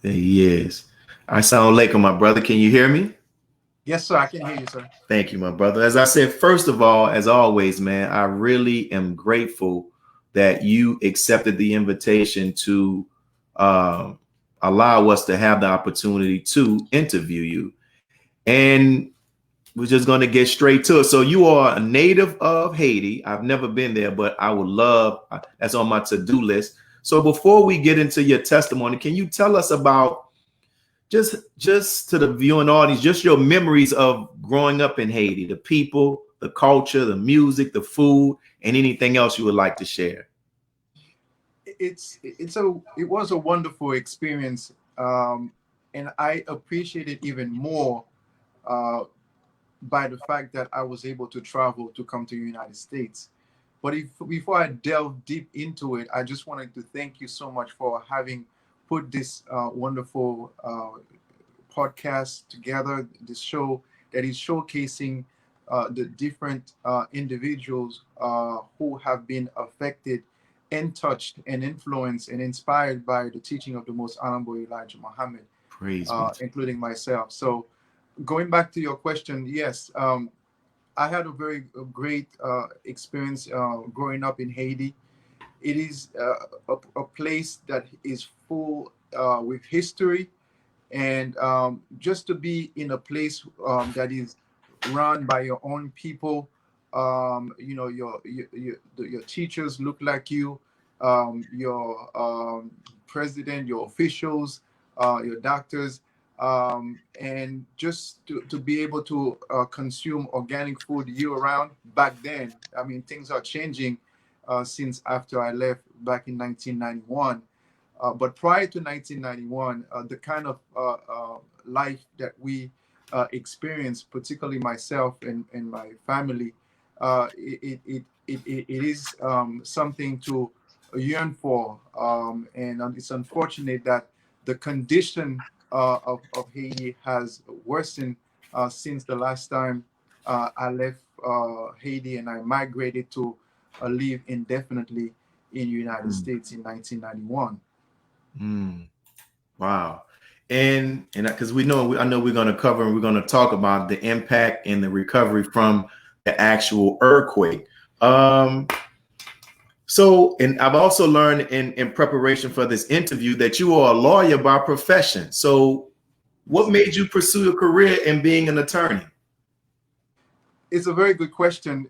There he is. Assalamu alaikum, my brother. Can you hear me? Yes, sir. I can hear you, sir. Thank you, my brother. As I said, first of all, as always, man, I really am grateful that you accepted the invitation to um, allow us to have the opportunity to interview you. And we're just going to get straight to it. So, you are a native of Haiti. I've never been there, but I would love that's on my to do list. So, before we get into your testimony, can you tell us about just to the viewing audience, just your memories of growing up in Haiti, the people, the culture, the music, the food, and anything else you would like to share. It was a wonderful experience, and I appreciate it even more uh, by the fact that I was able to travel to come to the United States. But before I delve deep into it, I just wanted to thank you so much for having put this wonderful podcast together, this show that is showcasing the different individuals who have been affected and touched and influenced and inspired by the teaching of the Most Honorable Elijah Muhammad, Praise be to including myself. So, going back to your question, yes, I had a very great experience growing up in Haiti. It is a place that is full with history, and just to be in a place that is run by your own people. Your teachers look like you, your president, your officials, your doctors, and just to be able to consume organic food year round. Back then, I mean, things are changing since after I left back in 1991. But prior to 1991, the kind of life that we experienced, particularly myself and my family, it is something to yearn for. And it's unfortunate that the condition of Haiti has worsened since the last time I left Haiti and I migrated to live indefinitely in the United mm, States in 1991. mm, wow. And because I know we're going to cover and we're going to talk about the impact and the recovery from the actual earthquake. Um, and I've also learned in preparation for this interview that you are a lawyer by profession. So, what made you pursue a career in being an attorney? It's a very good question.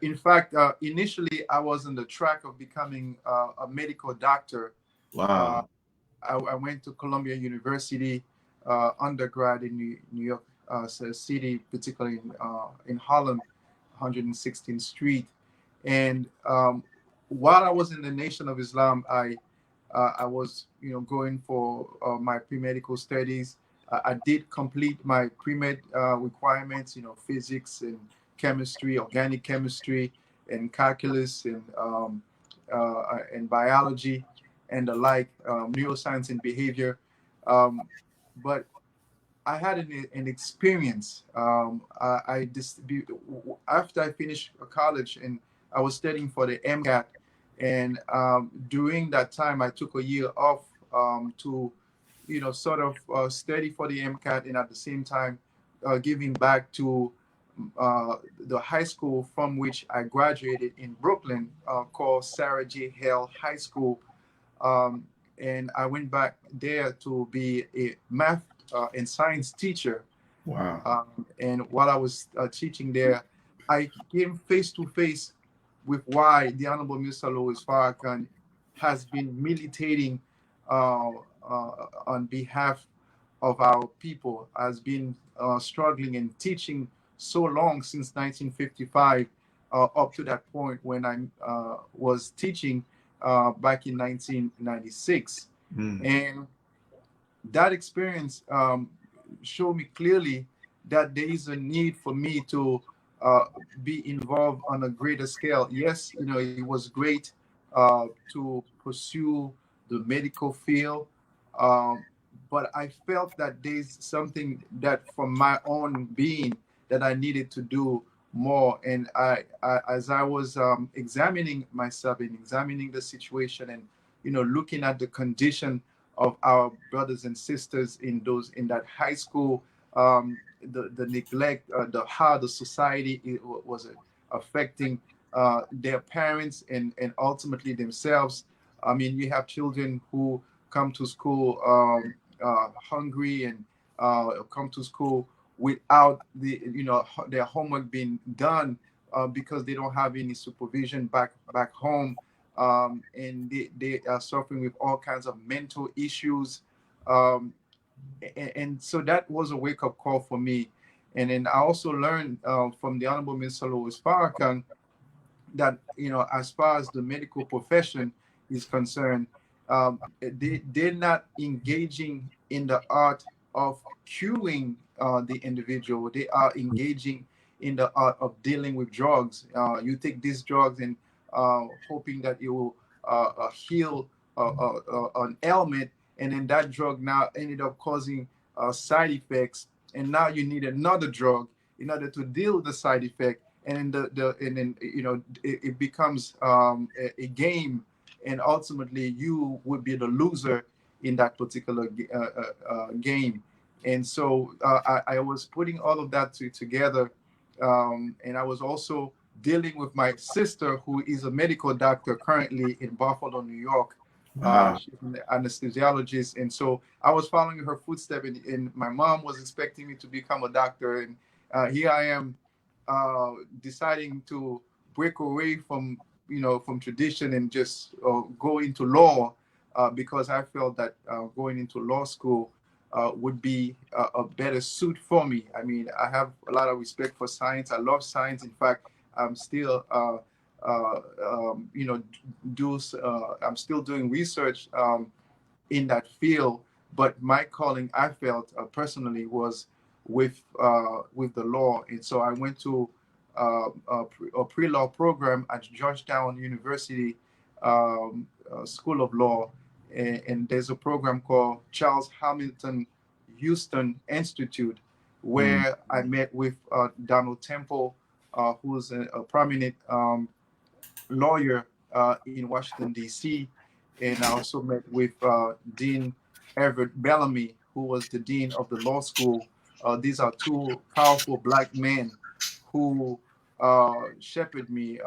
In fact, initially I was on the track of becoming a medical doctor. Uh, Wow. I went to Columbia University undergrad in New York City, particularly in Harlem, 116th Street. And while I was in the Nation of Islam, I was going for my pre-medical studies. I did complete my pre-med requirements, physics and chemistry, organic chemistry, and calculus and biology and the like, neuroscience and behavior. Um, but I had an experience. After I finished college and I was studying for the MCAT, and during that time I took a year off to, sort of study for the MCAT, and at the same time giving back to the high school from which I graduated in Brooklyn, called Sarah J. Hale High School, and I went back there to be a math and science teacher. Wow. And while I was teaching there, I came face to face with why the Honorable Mr. Louis Farrakhan has been militating uh, on behalf of our people, has been struggling and teaching so long since 1955 up to that point when I was teaching back in 1996. Mm, And that experience showed me clearly that there is a need for me to uh, be involved on a greater scale. Yes, it was great to pursue the medical field, um, but I felt that there's something that from my own being that I needed to do more. And as I was examining myself and examining the situation and looking at the condition of our brothers and sisters in that high school, the neglect, how the society was affecting their parents and ultimately themselves. I mean, you have children who come to school hungry and come to school without their homework being done because they don't have any supervision back home, and they are suffering with all kinds of mental issues, um, and so that was a wake up call for me. And then I also learned from the Honorable Minister Louis Farrakhan that, as far as the medical profession is concerned, they're not engaging in the art of curing the individual. They are engaging in the art of dealing with drugs. You take these drugs and hoping that it will heal an ailment, and then that drug now ended up causing side effects, and now you need another drug in order to deal with the side effect. And then and then it becomes a game, and ultimately you would be the loser in that particular game. And so I was putting all of that together, and I was also dealing with my sister, who is a medical doctor currently in Buffalo, New York. Wow. She's an anesthesiologist, and so I was following her footsteps. And my mom was expecting me to become a doctor, and here I am deciding to break away from from tradition and just go into law, because I felt that going into law school would be a better suit for me. I mean, I have a lot of respect for science. I love science. In fact, I'm still I'm still doing research in that field. But my calling, I felt personally, was with the law, and so I went to a pre-law program at Georgetown University School of Law, and there's a program called Charles Hamilton Houston Institute, Mm. where I met with Donald Temple, who's a prominent lawyer in Washington, D.C. And I also met with Dean Everett Bellamy, who was the dean of the law school. These are two powerful black men who shepherded me,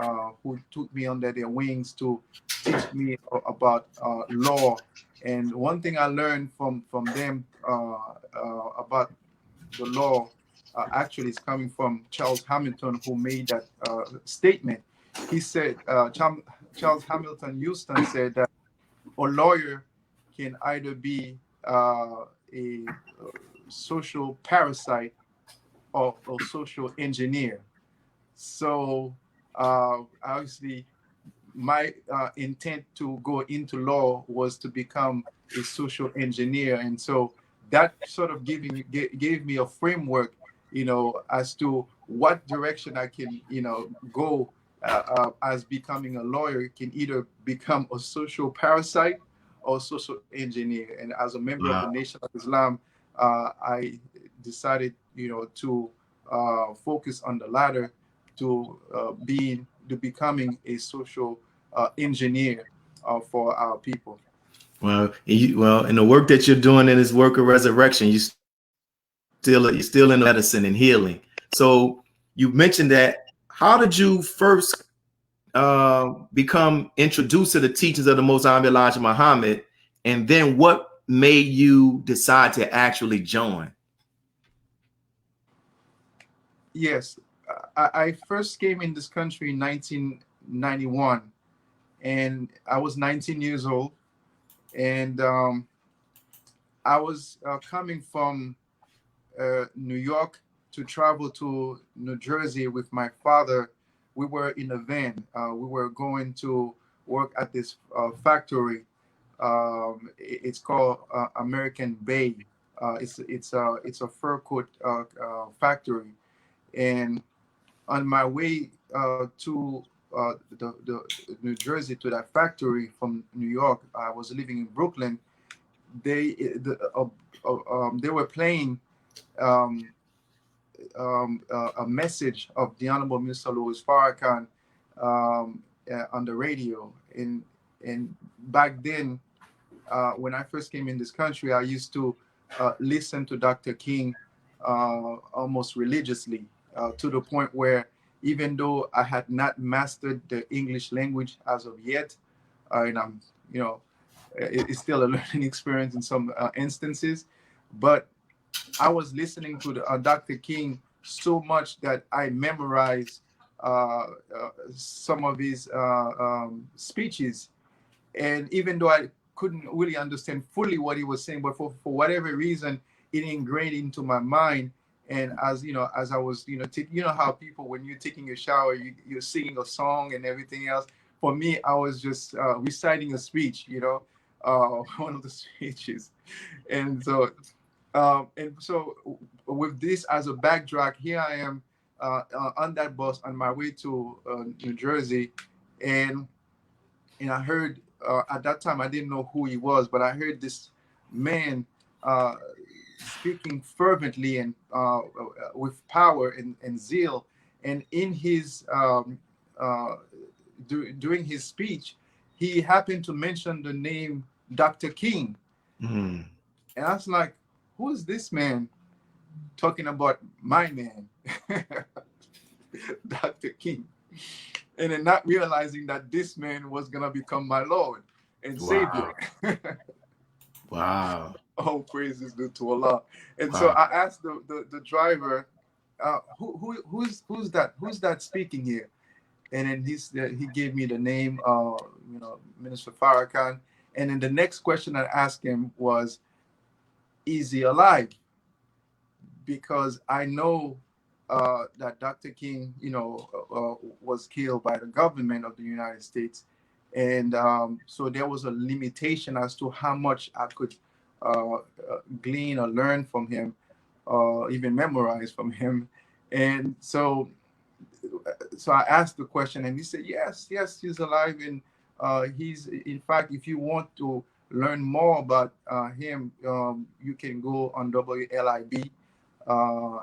who took me under their wings to teach me about law. And one thing I learned from them about the law actually is coming from Charles Hamilton, who made that statement. He said, Charles Hamilton Houston said that a lawyer can either be a social parasite or a social engineer. So obviously, my intent to go into law was to become a social engineer, and so that sort of gave me a framework, as to what direction I can, go as becoming a lawyer. You can either become a social parasite or social engineer. And as a member of the Wow. Nation of Islam, I decided, to focus on the latter, to becoming a social engineer for our people. Well, in the work that you're doing in this work of resurrection, you're still in medicine and healing. So you mentioned that. How did you first become introduced to the teachings of the Most High Elijah Muhammad, and then what made you decide to actually join? Yes, I first came in this country in 1991, and I was 19 years old, and I was coming from New York to travel to New Jersey with my father. We were in a van. We were going to work at this factory. It's called American Bay. It's a fur coat factory. And on my way to the New Jersey to that factory from New York, I was living in Brooklyn. They were playing um, a message of the Honorable Mr. Louis Farrakhan on the radio. And back then, when I first came in this country, I used to listen to Dr. King almost religiously, to the point where even though I had not mastered the English language as of yet, and I'm, you know, it's still a learning experience in some instances, but I was listening to Dr. King so much that I memorized some of his speeches. And even though I couldn't really understand fully what he was saying, but for whatever reason, it ingrained into my mind. And as you know, as I was, you know how people, when you're taking a shower, you're singing a song and everything else. For me, I was just reciting a speech, one of the speeches. And so, with this as a backdrop, here I am on that bus on my way to New Jersey, and I heard, at that time I didn't know who he was, but I heard this man uh, speaking fervently and with power and zeal, and in his during his speech, he happened to mention the name Dr. King, Mm. and I was like, "Who is this man talking about my man, Dr. King?" And then not realizing that this man was gonna become my Lord and Savior. Wow. Wow. All praises due to Allah. And so Wow. I asked the driver, who's that speaking here? And then he gave me the name, Minister Farrakhan. And then the next question I asked him was, is he alive? Because I know that Dr. King, was killed by the government of the United States, and so there was a limitation as to how much I could glean or learn from him, even memorize from him, and so I asked the question, and he said, yes, yes, he's alive, and he's, in fact, if you want to learn more about him, you can go on WLIB,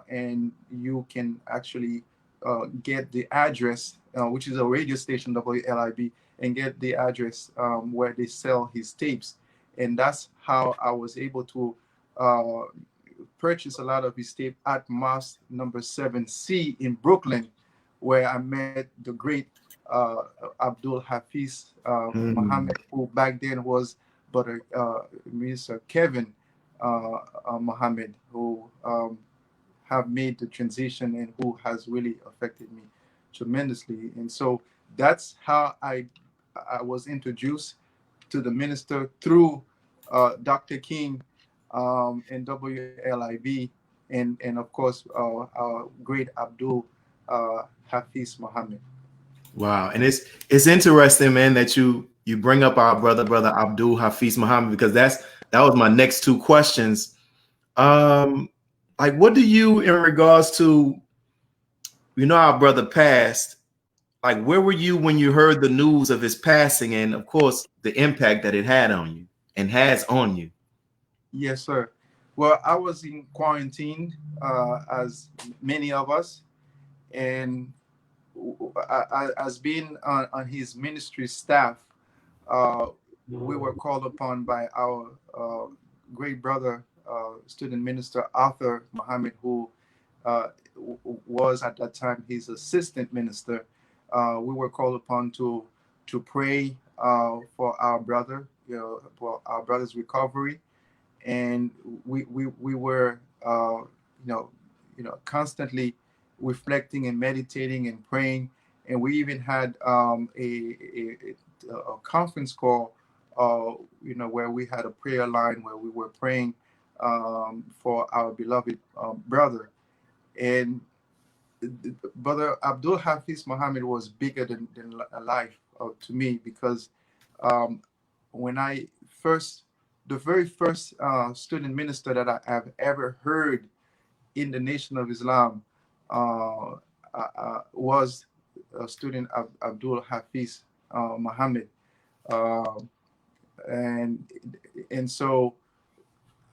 and you can actually get the address, which is a radio station, WLIB, and get the address where they sell his tapes. And that's how I was able to uh, purchase a lot of his tape at Mosque number 7C in Brooklyn, where I met the great Abdul Hafiz Mm. Muhammad, who back then was Brother Mr. Kevin Muhammad, who have made the transition and who has really affected me tremendously. And so that's how I was introduced to the minister through Dr. King and WLIB, and of course our great Abdul Hafiz Muhammad. Wow. And it's interesting, man, that you bring up our brother Abdul Hafiz Muhammad, because that was my next two questions. Um, like, what do you, in regards to, our brother passed, like, where were you when you heard the news of his passing, and of course the impact that it had on you and has on you? Yes, sir. Well, I was in quarantine, as many of us, and as being on his ministry staff, uh, we were called upon by our great brother, student minister Arthur Muhammad, who was at that time his assistant minister. We were called upon to pray for our brother, for our brother's recovery, and we were constantly reflecting and meditating and praying, and we even had a conference call, where we had a prayer line where we were praying for our beloved brother. And Brother Abdul Hafiz Muhammad was bigger than life to me, because um, when I first, the very first student minister that I have ever heard in the Nation of Islam was a student of Abdul Hafiz Muhammad, uh, and so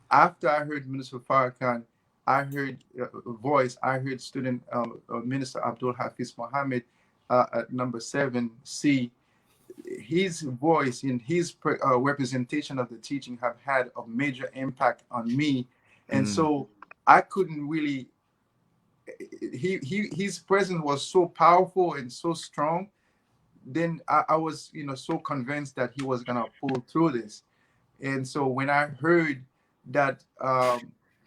after I heard Minister Farrakhan, I heard a voice. I heard student Minister Abdul Hafiz Muhammad at number 7C. his voice and his representation of the teaching have had a major impact on me. And Mm, so I couldn't really, his presence was so powerful and so strong. Then I was, so convinced that he was gonna pull through this. And so when I heard that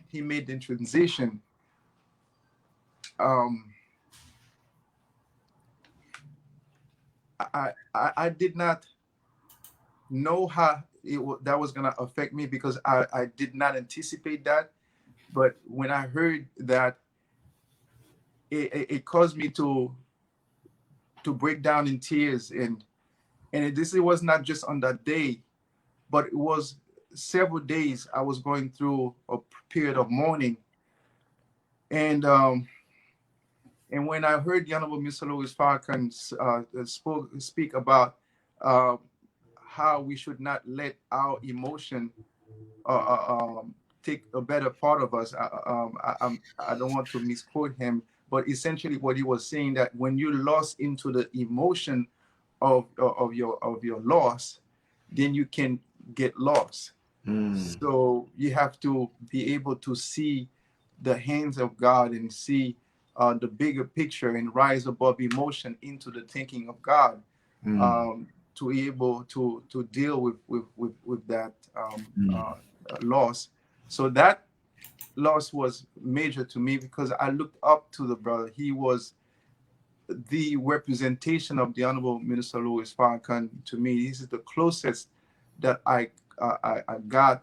he made the transition, um, I did not know how that was gonna affect me, because I did not anticipate that. But when I heard that, it caused me to break down in tears. It was not just on that day, but it was several days. I was going through a period of mourning. And um and when I heard the Honorable Mr. Louis Farrakhan speak about uh, how we should not let our emotion uh, take a better part of us. I don't want to misquote him, but essentially what he was saying, that when you lost into the emotion of your loss, then you can get lost. mm, So you have to be able to see the hands of God and see the bigger picture and rise above emotion into the thinking of God, mm, to be able to deal with that mm, loss. So that loss was major to me, because I looked up to the brother. He was the representation of the Honorable Minister Louis Farrakhan to me. This is the closest that I got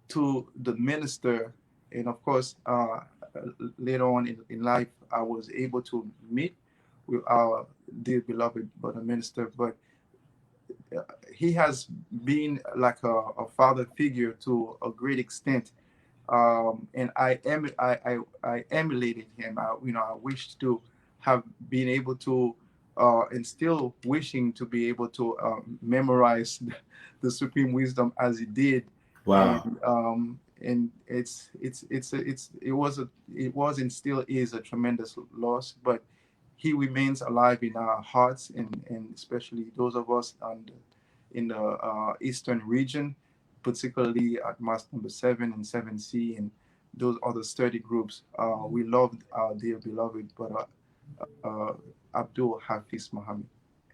to the minister. And of course, later on in life, I was able to meet with our dear beloved brother minister. But he has been like a father figure to a great extent. And I emulated him. I wished to have been able to, and still wishing to be able to memorize the supreme wisdom as he did. wow. And it was and still is a tremendous loss, but he remains alive in our hearts, and especially those of us in the eastern region, particularly at Mosque number 7 and 7C, and those other study groups. We loved our dear beloved brother uh, Abdul Hafiz Muhammad.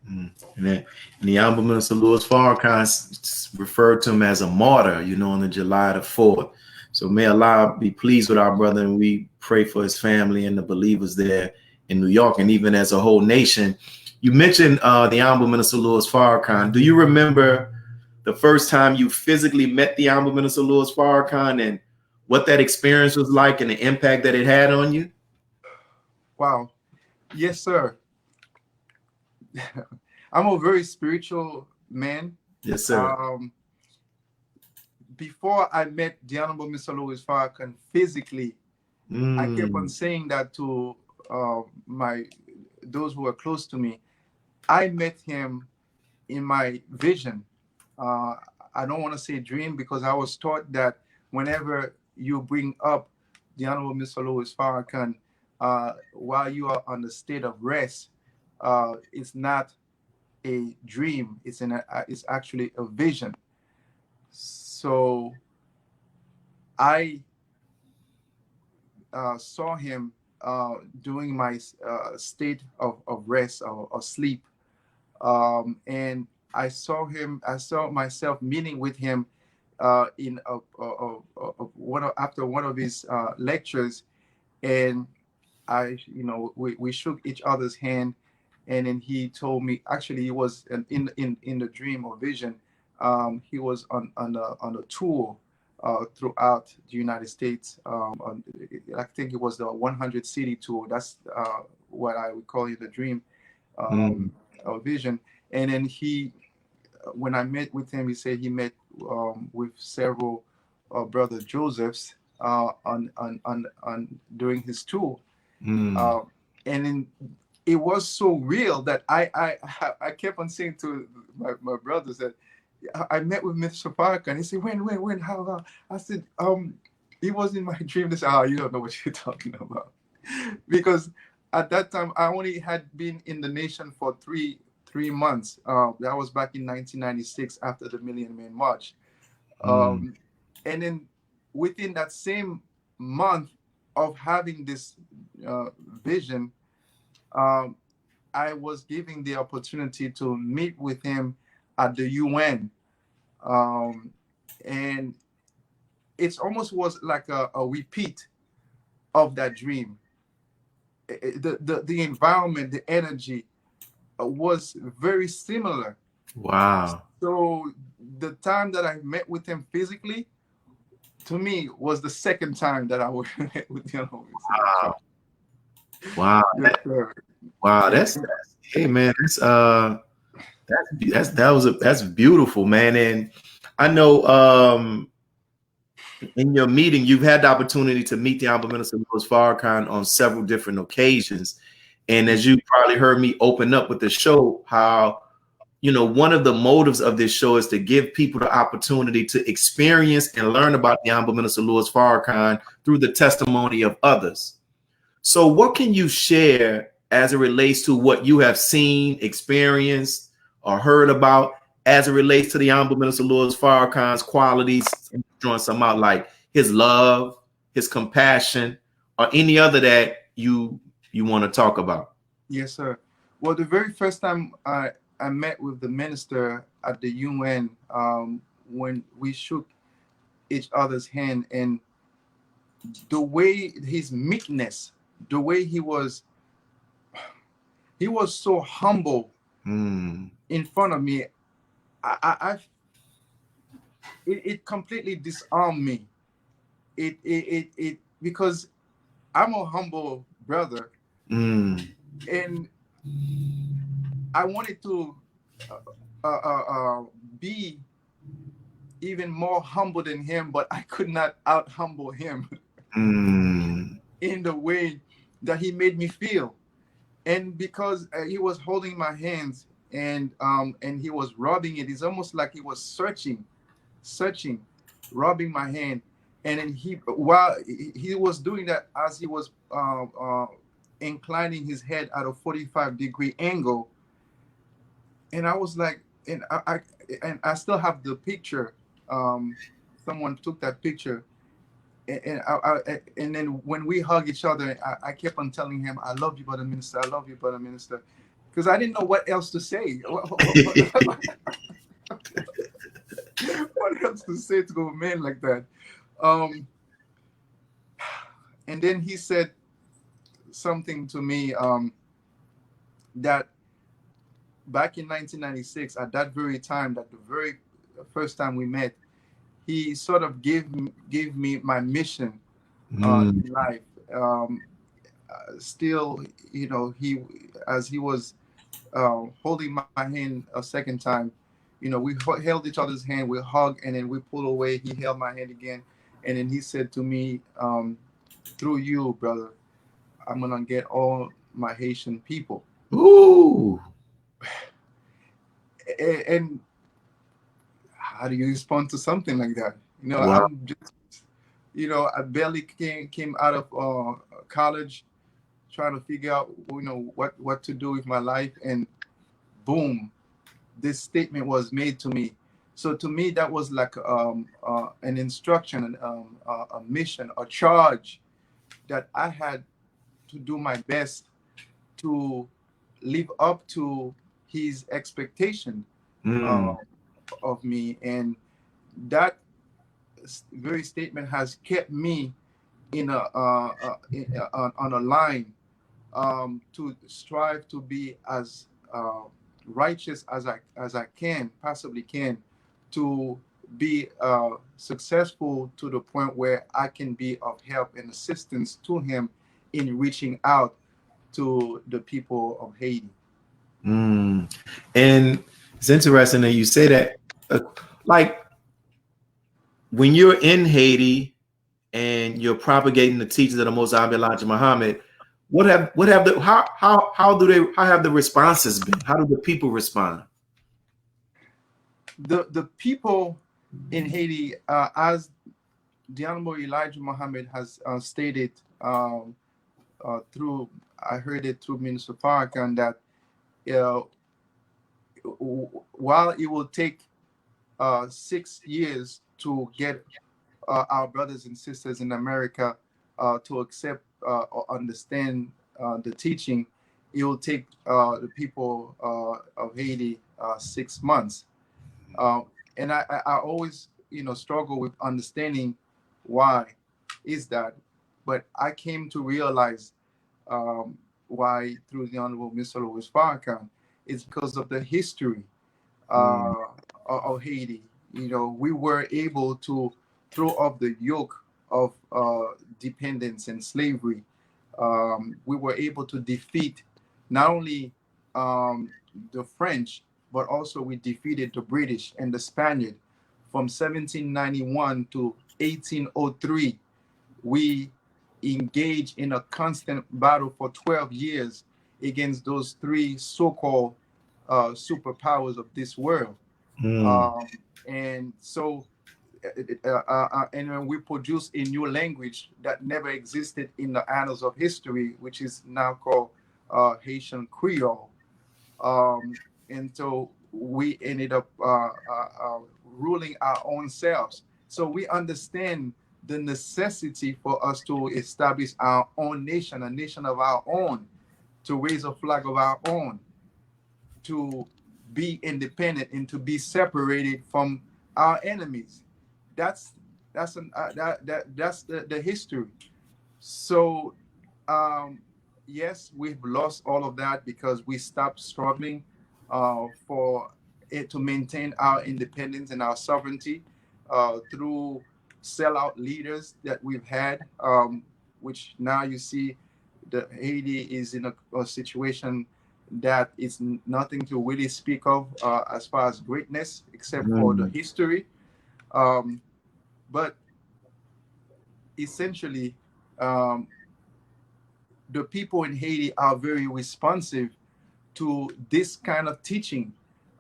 Mm. And the Honorable Minister Louis Farrakhan referred to him as a martyr, on the July the 4th. So may Allah be pleased with our brother, and we pray for his family and the believers there in New York, and even as a whole nation. You mentioned the Honorable Minister Louis Farrakhan. Do you remember the first time you physically met the Honorable Minister Louis Farrakhan, and what that experience was like and the impact that it had on you? Wow. Yes, sir. I'm a very spiritual man. Yes, sir. Um, Before I met the Honorable Mr. Louis Farrakhan physically, I kept on Mm, saying that to my those who are close to me. I met him in my vision. Uh, I don't want to say dream, because I was taught that whenever you bring up the Honorable Mr. Louis Farrakhan while you are on the state of rest, it's not a dream. It's actually a vision. So I saw him during my state of rest or sleep, and I saw myself meeting with him in after one of his lectures. And we shook each other's hand, and then he told me, actually he was in the dream or vision. He was on a tour throughout the United States. I think it was the 100 city tour. That's what I would call it, the dream mm, or vision. And then when I met with him, he said he met with several brother Josephs on during his tour. mm. uh, and then it was so real that I kept on saying to my brothers that I met with Mr. Farrakhan. He said, when, how? I said, he was in my dream. They said, oh, you don't know what you're talking about. Because at that time, I only had been in the nation for 3 months. That was back in 1996 after the Million Man March. Mm. And then within that same month of having this vision, um, I was given the opportunity to meet with him at the UN. Um, and it almost was like a repeat of that dream. The environment, the energy was very similar. Wow. So the time that I met with him physically, to me, was the second time that I was met with him. Wow. Wow. Yes, sir. Wow. And, That's hey man, that's beautiful, man. And I know in your meeting, you've had the opportunity to meet the Honorable Minister Louis Farrakhan on several different occasions. And as you probably heard me open up with the show, how one of the motives of this show is to give people the opportunity to experience and learn about the Honorable Minister Louis Farrakhan through the testimony of others. So what can you share as it relates to what you have seen, experienced, or heard about as it relates to the Honorable Minister Louis Farrakhan's qualities, drawing some out like his love, his compassion, or any other that you want to talk about? yes, sir. Well, the very first time I met with the minister at the UN, when we shook each other's hand, and the way his meekness, the way he was so humble Mm. in front of me. It completely disarmed me. It because I'm a humble brother, Mm. and I wanted to uh, be even more humble than him, but I could not out humble him Mm. in the way that he made me feel. And because he was holding my hands, and he was rubbing it, it's almost like he was searching, rubbing my hand. And then while he was doing that, as he was inclining his head at a 45-degree angle, and I was like, and I still have the picture. Someone took that picture, and then when we hug each other, I kept on telling him, "I love you, brother minister. I love you, brother minister," because I didn't know what else to say. What else to say to a man like that? Um, and then he said something to me, that back in 1996, at that very time, that the very first time we met, he sort of gave me my mission Mm. in life. Still, he, as he was holding my hand a second time, we held each other's hand, we hugged, and then we pulled away. He held my hand again, and then he said to me, "Through you, brother, I'm gonna get all my Haitian people." Ooh. And how do you respond to something like that? Wow. I'm just, I barely came out of college, trying to figure out, what to do with my life, and boom, this statement was made to me. So to me, that was like an instruction, a mission, a charge that I had to do my best to live up to his expectation uh, Mm. of me. And that very statement has kept me on a line, to strive to be as righteous as I can possibly can, to be successful to the point where I can be of help and assistance to him in reaching out to the people of Haiti. Mm. And it's interesting that you say that. Uh, like when you're in Haiti and you're propagating the teachings of the Most High Elijah Muhammad, what have the how have the responses been? How do the people respond? The people in Haiti, as the Honorable Elijah Muhammad has stated, through, I heard it through Minister Farrakhan, that uh, while it will take 6 years to get our brothers and sisters in America to accept or understand the teaching, it will take the people of Haiti 6 months. Uh, and I always, struggle with understanding why is that. But I came to realize why through the Honorable Mr. Louis Farrakhan. It's because of the history Mm, uh, of Haiti. We were able to throw off the yoke of dependence and slavery. We were able to defeat not only the French, but also we defeated the British and the Spaniard from 1791 to 1803. We engaged in a constant battle for 12 years against those three so-called superpowers of this world. mm, Um, and so, and when we produce a new language that never existed in the annals of history, which is now called Haitian Creole. Um, and so we ended up ruling our own selves. So we understand the necessity for us to establish our own nation, a nation of our own, to raise a flag of our own, to be independent and to be separated from our enemies. That's that's the history. So, um, yes, we've lost all of that because we stopped struggling for it to maintain our independence and our sovereignty through sellout leaders that we've had, which now you see that Haiti is in a situation that is nothing to really speak of as far as greatness, except for the mm, history. Um, but essentially, um, the people in Haiti are very responsive to this kind of teaching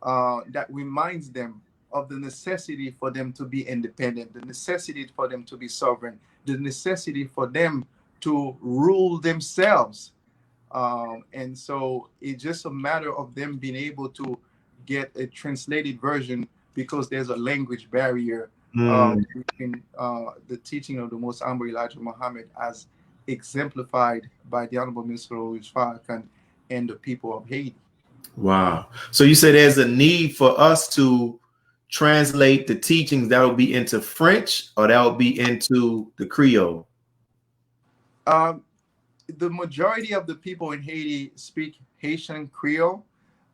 that reminds them of the necessity for them to be independent, the necessity for them to be sovereign, the necessity for them to rule themselves. And so it's just a matter of them being able to get a translated version because there's a language barrier mm. between the teaching of the Most Honorable Elijah Muhammad as exemplified by the Honorable Mr. Louis Farrakhan and the people of Haiti. Wow. So you said there's a need for us to translate the teachings that will be into French or that will be into the Creole. Um, the majority of the people in Haiti speak Haitian Creole,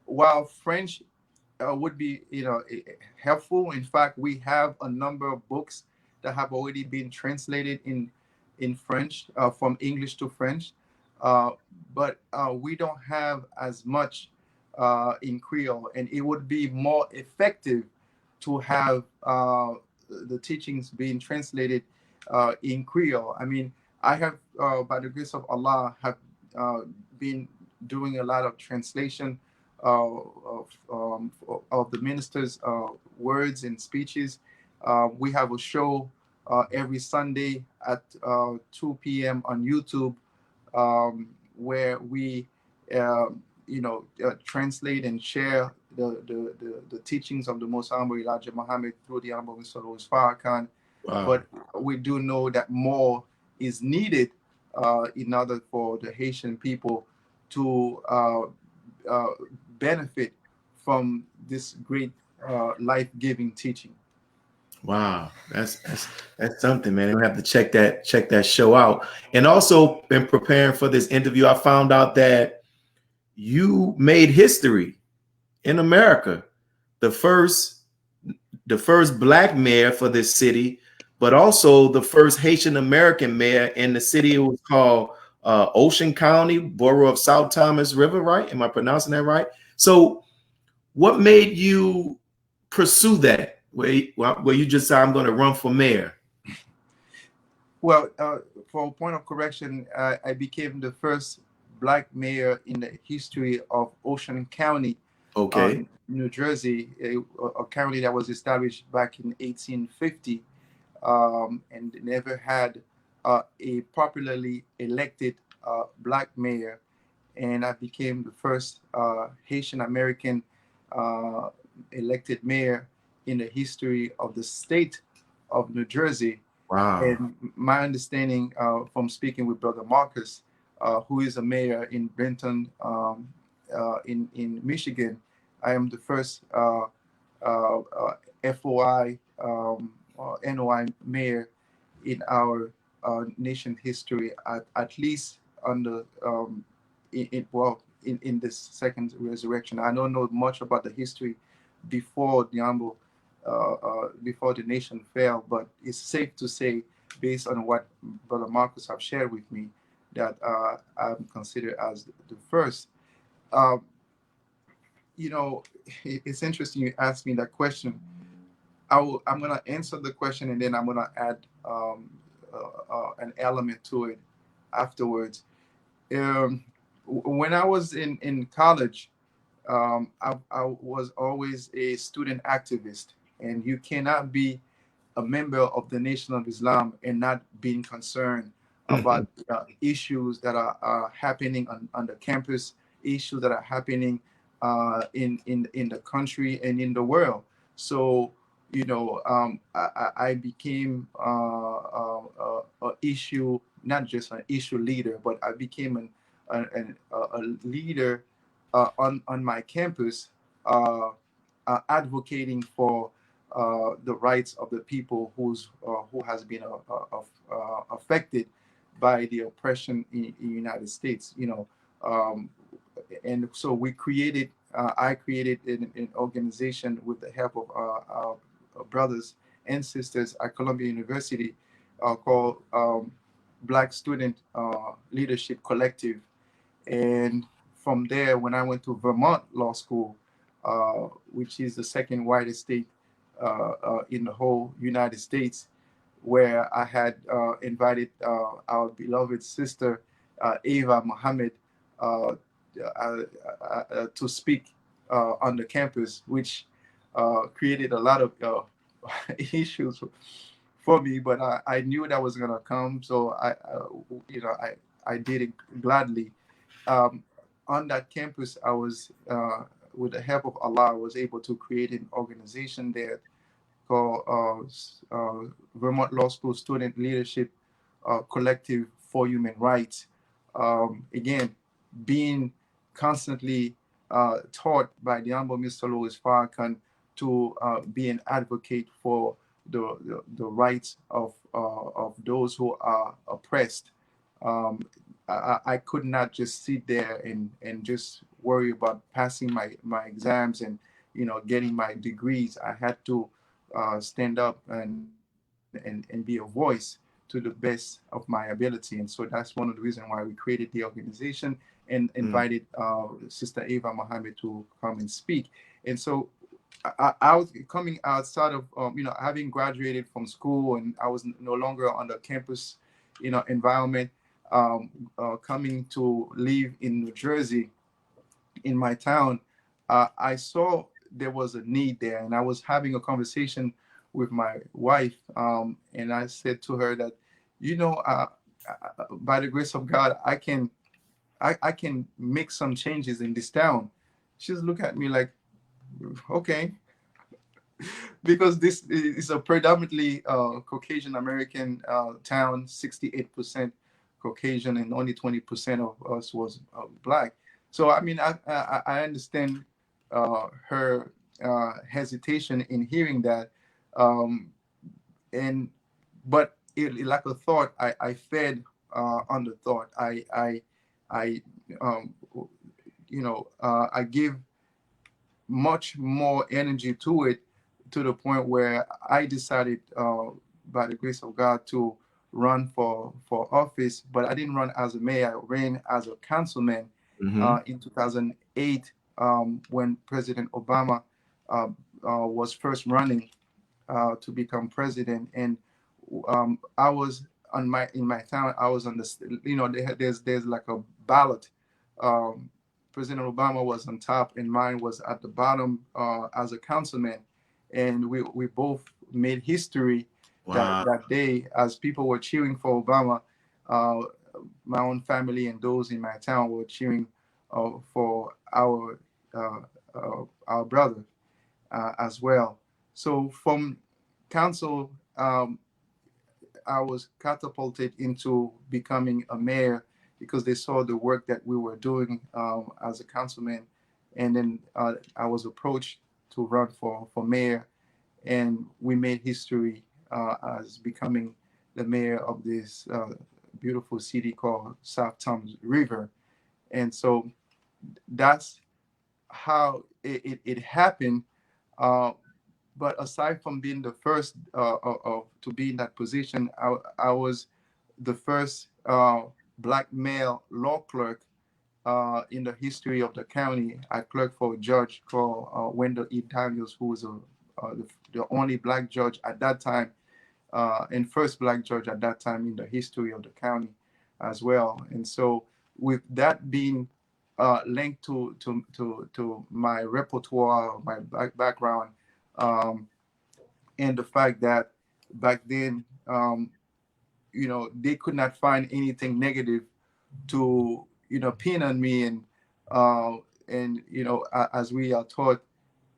while French would be, helpful. In fact, we have a number of books that have already been translated in French from English to French, uh, but we don't have as much in Creole, and it would be more effective to have the teachings being translated in Creole. I mean, I have, by the grace of Allah, have uh, been doing a lot of translation of the minister's words and speeches. We have a show every Sunday at 2 p.m. on YouTube where we, translate and share the teachings of the Most Honorable Elijah Muhammad through the Honorable Mr. Louis Farrakhan. Wow. But we do know that more is needed in order for the Haitian people to uh, benefit from this great life-giving teaching. Wow. That's something, man. We'll have to check that show out. And also in preparing for this interview, I found out that you made history in America. The first the first black mayor for this city, but also the first Haitian American mayor in the city. It was called Ocean County, borough of South Thomas River, right? Am I pronouncing that right? So what made you pursue that? Where you just said, I'm going to run for mayor? Well, for a point of correction, I became the first black mayor in the history of Ocean County, Okay. New Jersey, a county that was established back in 1850 and never had a popularly elected black mayor. And I became the first Haitian American uh, elected mayor in the history of the state of New Jersey. Wow. And my understanding from speaking with Brother Marcus, who is a mayor in Benton, in Michigan, I am the first FOI NOI mayor in our nation history, at least on the well, in this second resurrection. I don't know much about the history before the humble before the nation fell, but it's safe to say, based on what Brother Marcus have shared with me, that I'm considered as the first. Um, it's interesting you asked me that question. I'm gonna answer the question, and then I'm gonna add an element to it afterwards. When I was in college, I was always a student activist, and you cannot be a member of the Nation of Islam and not being concerned about issues that are happening on the campus, issues that are happening in the country and in the world. So, I became a issue, not just an issue leader, but I became a leader on my campus, advocating for the rights of the people who has been affected by the oppression in the United States. And so I created an organization with the help of our brothers and sisters at Columbia University, called Black Student Leadership Collective. And from there, when I went to Vermont Law School, which is the second widest state in the whole United States, where I had invited our beloved sister, Ava Mohammed, uh, to speak on the campus, which created a lot of issues for me, but I knew that was going to come. So I did it gladly. um, on that campus, I was, with the help of Allah, I was able to create an organization there called Vermont Law School Student Leadership Collective for Human Rights. Again, being constantly taught by the Honorable Mr. Louis Farrakhan to be an advocate for the rights of those who are oppressed. Um, I could not just sit there and just worry about passing my exams and getting my degrees. I had to stand up and be a voice to the best of my ability. And so that's one of the reasons why we created the organization and invited Sister Ava Mohammed to come and speak. And so I was coming outside of, having graduated from school, and I was no longer on the campus, environment, coming to live in New Jersey, in my town. I saw there was a need there, and I was having a conversation with my wife, and I said to her that, by the grace of God, I can make some changes in this town. She just looked at me like, okay, because this is a predominantly Caucasian American town, 68% Caucasian, and only 20% of us was black. So I mean, I understand her hesitation in hearing that, um, and but like a thought, I fed on the thought. I um, I give much more energy to it, to the point where I decided, by the grace of God, to run for office. But I didn't run as a mayor. I ran as a councilman Mm-hmm. in 2008, when President Obama uh, was first running to become president. And I was on my in my town. I was on the, there's like a ballot. Um, President Obama was on top, and mine was at the bottom as a councilman, and we both made history Wow. that day as people were cheering for Obama. My own family and those in my town were cheering for our our brother as well. So from council, I was catapulted into becoming a mayor because they saw the work that we were doing as a councilman, and then I was approached to run for mayor, and we made history as becoming the mayor of this beautiful city called South Thames River. And so that's how it happened. Uh, but aside from being the first to be in that position, I was the first black male law clerk in the history of the county. I clerked for a judge called Wendell E. Daniels, who was the only black judge at that time, and first black judge at that time in the history of the county as well. And so, with that being linked to my repertoire, my background, um, and the fact that back then, they could not find anything negative to pin on me, and as we are taught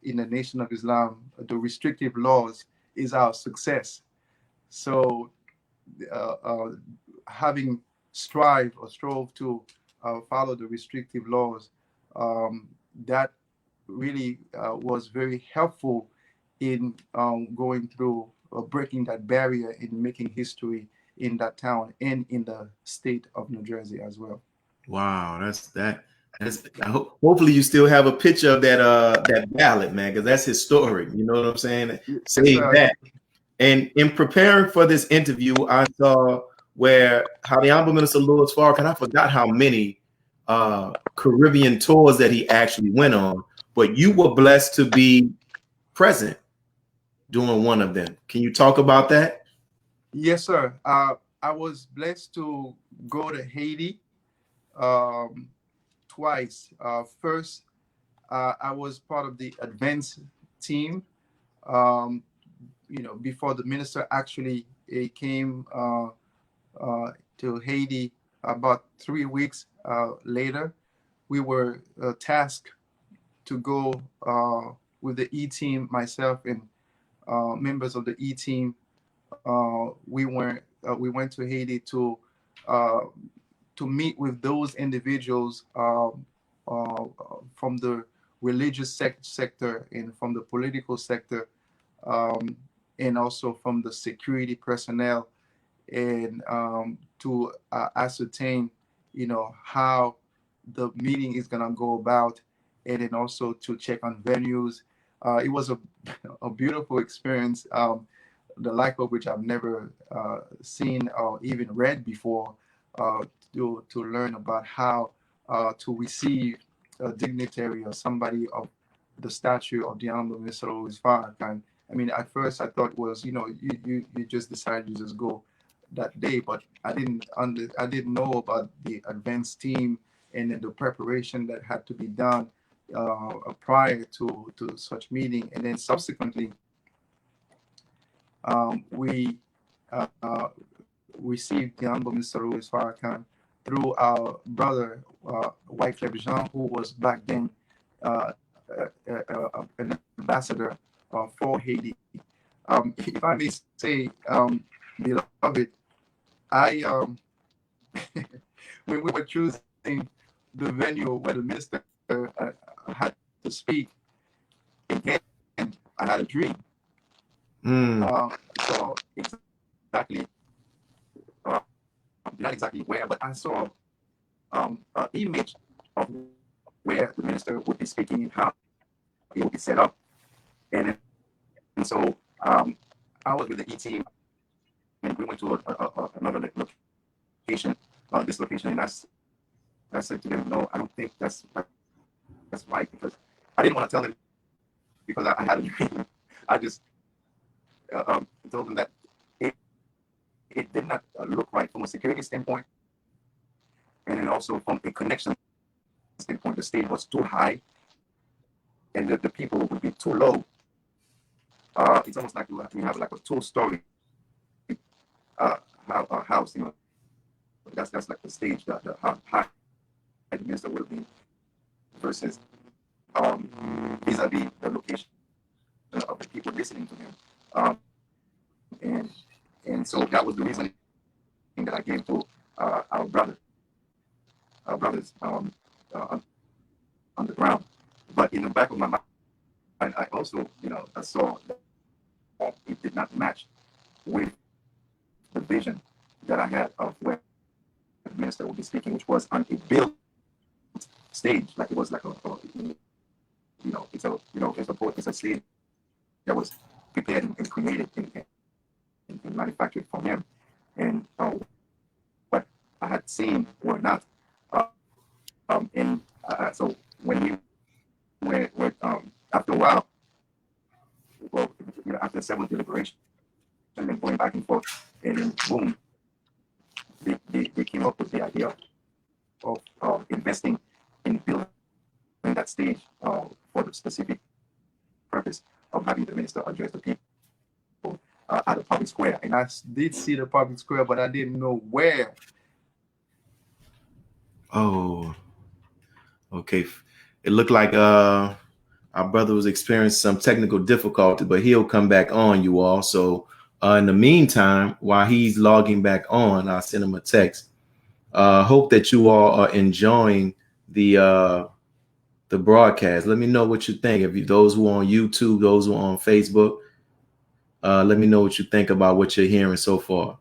in the Nation of Islam, the restrictive laws is our success. So uh, uh, having strove to follow the restrictive laws, um, that really was very helpful in going through breaking that barrier in making history in that town and in the state of New Jersey as well. Wow, that's hopefully you still have a picture of that ballot, man, because that's historic. You know what I'm saying? Yes, Save sir. that. And in preparing for this interview, I saw where how the Honorable Minister Louis Farrakhan, I forgot how many Caribbean tours that he actually went on, but you were blessed to be present during one of them. Can you talk about that? Yes, sir. I was blessed to go to Haiti um, twice. First, I was part of the advance team. Um, before the minister actually came to Haiti about 3 weeks later, we were tasked to go with the E team, myself and members of the E team. We went to Haiti uh, to meet with those individuals from the religious sector and from the political sector, um, and also from the security personnel, and to ascertain, how the meeting is gonna go about, and then also to check on venues. It was a beautiful experience, the like of which I've never seen or even read before, uh, to learn about how to receive a dignitary or somebody of the stature of the Honorable Mr. Louis Farrakhan. I mean, at first I thought was, you just decided to just go that day, but I didn't know about the advanced team and then the preparation that had to be done prior to such meeting, and then subsequently we uh, received the Honorable Mr. Louis Farrakhan through our brother Wyclef Jean, who was back then an ambassador for Haiti. If I may say, beloved, I when we were choosing the venue where the minister had to speak, again, I had a dream. So exactly, not exactly where, but I saw an image of where the minister would be speaking and how it would be set up. And so I was with the E team, and we went to another location, this location, and I said to them, no, I don't think that's right, because I didn't want to tell them because I had a dream. I just told them that it, it did not look right from a security standpoint, and then also from a connection standpoint. The stage was too high, and the people would be too low. It's almost like we have like a two-story uh, house. That's like the stage, the high the minister will be versus vis-a-vis the location of the people listening to him. Um, and so that was the reasoning that I gave to our brothers uh, on the ground. But in the back of my mind, I also, I saw that it did not match with the vision that I had of where the minister would be speaking, which was on a built stage, like it was like it's a stage that was prepared and created and manufactured for him. And what I had seen were not. And so when we went after a while, well, after several deliberations and going back and forth, and then boom, they came up with the idea of investing in building that stage for the specific purpose of having the minister address the people at a public square. And I did see the public square, but I didn't know where. Oh, okay. It looked like our brother was experiencing some technical difficulty, but he'll come back on, you all. So in the meantime, while he's logging back on, I'll send him a text. Hope that you all are enjoying the broadcast. Let me know what you think. If you, those who are on YouTube, those who are on Facebook, let me know what you think about what you're hearing so far.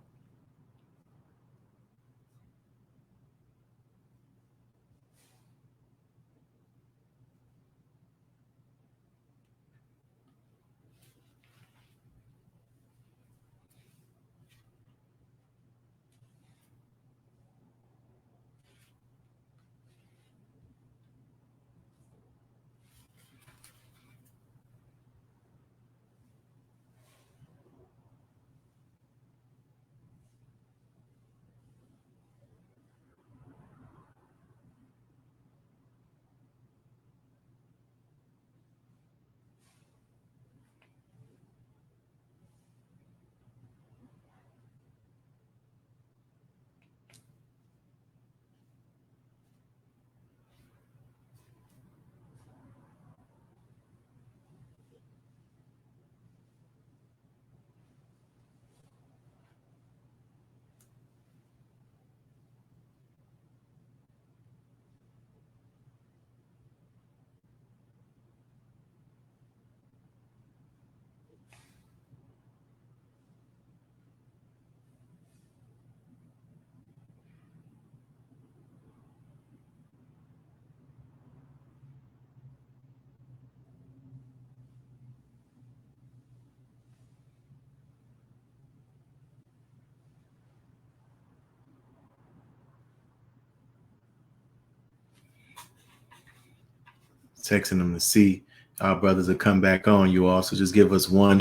Texting them to see our brothers will come back on, you all. So just give us one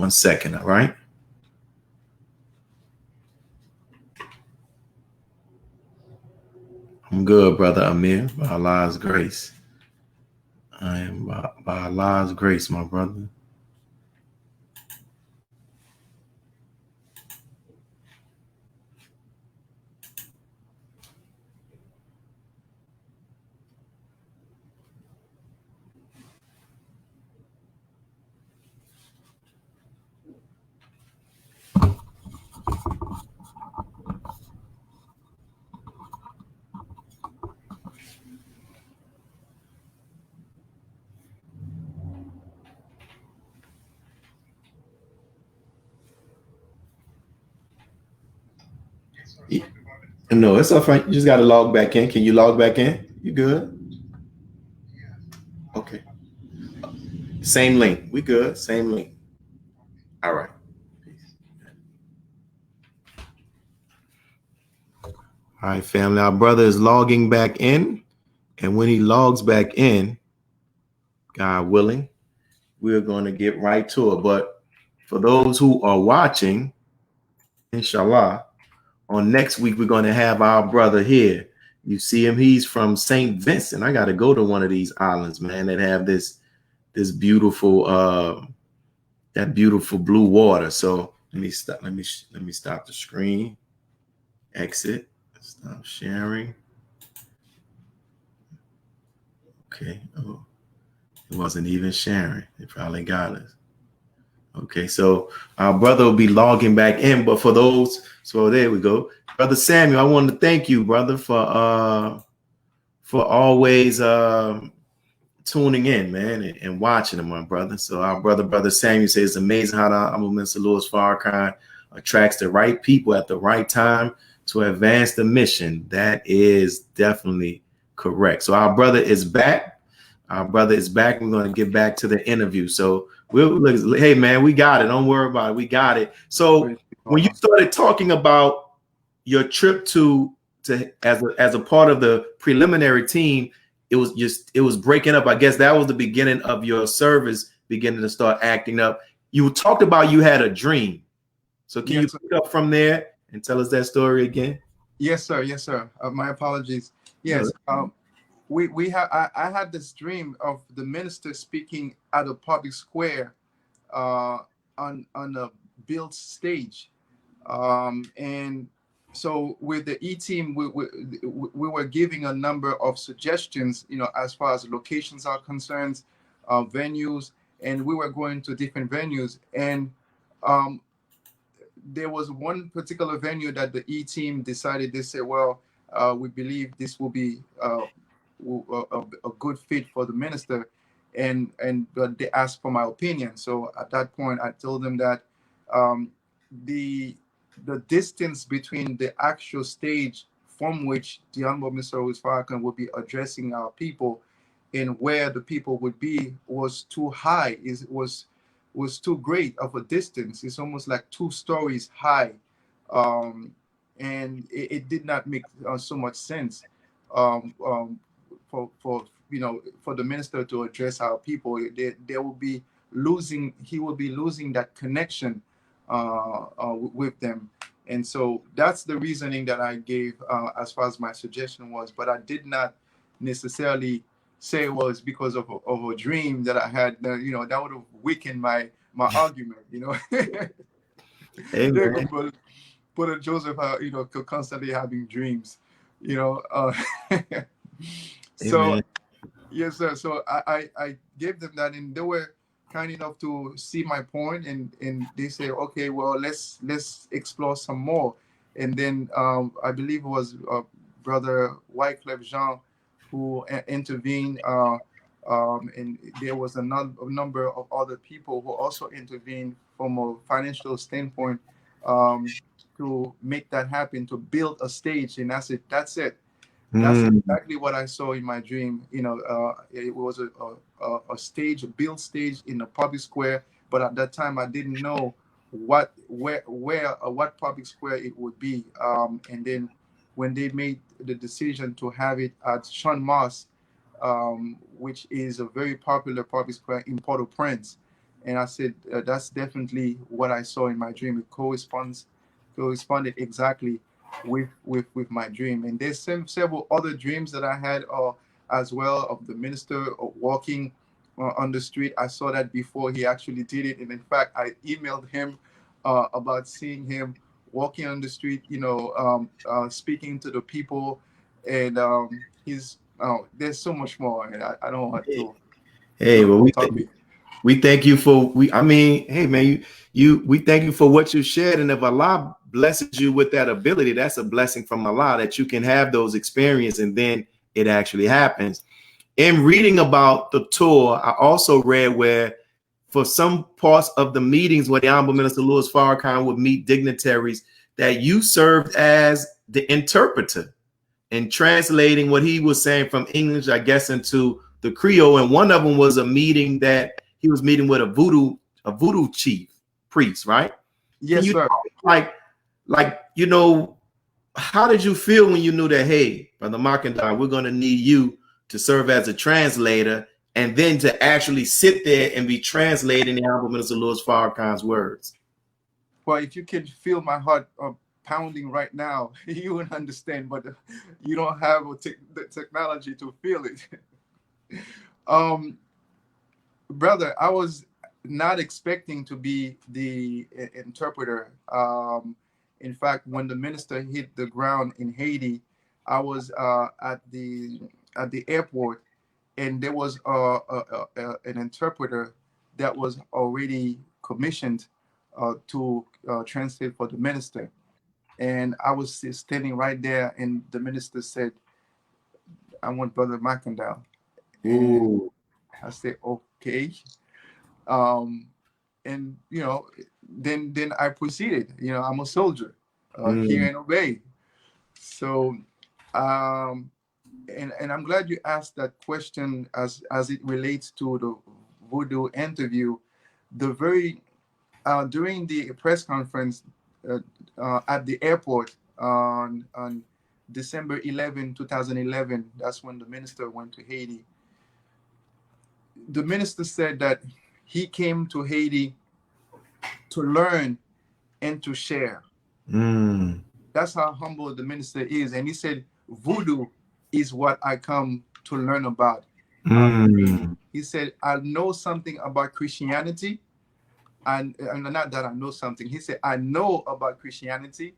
second, all right? I'm good, brother Amir, by Allah's grace. I am by Allah's grace, my brother. No, it's all right. You just got to log back in. Can you log back in? You good? Okay. Same link. We good. Same link. All right. All right, family. Our brother is logging back in. And when he logs back in, God willing, we're going to get right to it. But for those who are watching, inshallah, on next week, we're going to have our brother here. You see him, he's from St. Vincent. I got to go to one of these islands, man, that have this beautiful that beautiful blue water. So let me stop the screen. Exit. Stop sharing. Okay. Oh, it wasn't even sharing. It probably got us. Okay, so our brother will be logging back in, but for those, so there we go. Brother Samuel, I want to thank you, brother, for always tuning in, man, and watching them, my brother. So our brother Samuel says it's amazing how the Honorable Minister Louis Farrakhan attracts the right people at the right time to advance the mission. That is definitely correct. So our brother is back. Our brother is back. We're going to get back to the interview. So hey man, we got it. Don't worry about it. We got it. So when you started talking about your trip to as a part of the preliminary team, it was breaking up. I guess that was the beginning of your service beginning to start acting up. You talked about you had a dream. So can you pick up from there and tell us that story again? Yes, sir. Yes, sir. My apologies. Yes. I had this dream of the minister speaking at a public square on a built stage, and so with the team, we were giving a number of suggestions, as far as locations are concerned, venues, and we were going to different venues, and um, there was one particular venue that the team decided. They said, well, we believe this will be a good fit for the minister, and they asked for my opinion. So at that point, I told them that um, the distance between the actual stage from which the Honorable Mr. Louis Farrakhan would be addressing our people and where the people would be was too high. Was too great of a distance. It's almost like 2 stories high, and it did not make so much sense um, um, for for the minister to address our people. They will be losing. He will be losing that connection with them. And so that's the reasoning that I gave as far as my suggestion was. But I did not necessarily say it was because of a dream that I had. That would have weakened my argument. Hey, There man. could put a Joseph, constantly having dreams. Hey, So man. yes, sir. So I gave them that, and they were kind enough to see my point, and they say, okay, well, let's explore some more. And then I believe it was Brother Wycliffe Jean who intervened, and there was a number of other people who also intervened from a financial standpoint, to make that happen, to build a stage. And that's it. That's exactly what I saw in my dream. It was a stage, a built stage in a public square. But at that time, I didn't know what public square it would be. And then when they made the decision to have it at Sean Mosque, which is a very popular public square in Port-au-Prince, and I said that's definitely what I saw in my dream. It corresponded exactly with my dream. And there's several other dreams that I had as well, of the minister walking on the street. I saw that before he actually did it, and in fact I emailed him about seeing him walking on the street, speaking to the people. And he's there's so much more, and I don't want to Hey, well, talk. we thank you for I mean, hey man, we thank you for what you shared. And if Allah blesses you with that ability, that's a blessing from Allah that you can have those experiences and then it actually happens. In reading about the tour, I also read where for some parts of the meetings where the Honorable Minister Louis Farrakhan would meet dignitaries, that you served as the interpreter and translating what he was saying from English, I guess, into the Creole. And one of them was a meeting that he was meeting with a voodoo chief priest, right? Yes, sir. Like, how did you feel when you knew that, hey, Brother Markandar, we're going to need you to serve as a translator, and then to actually sit there and be translating the Honorable Minister Louis Farrakhan's words? Well, if you can feel my heart pounding right now, you would understand, but you don't have the technology to feel it. Brother, I was not expecting to be the interpreter. In fact, when the minister hit the ground in Haiti, I was at the airport, and there was an interpreter that was already commissioned to translate for the minister. And I was standing right there, and the minister said, "I want Brother McIndoe." And Ooh. I said, "Okay." Um, and then I proceeded. I'm a soldier, hear Mm, and obey. So, um, and I'm glad you asked that question as it relates to the Voodoo interview. The very During the press conference uh, at the airport on December 11, 2011, that's when the minister went to Haiti. The minister said that he came to Haiti to learn and to share. mm, That's how humble the minister is. And he said, Voodoo is what I come to learn about in Haiti. mm, He said, I know something about Christianity. And not that I know something. He said, I know about Christianity.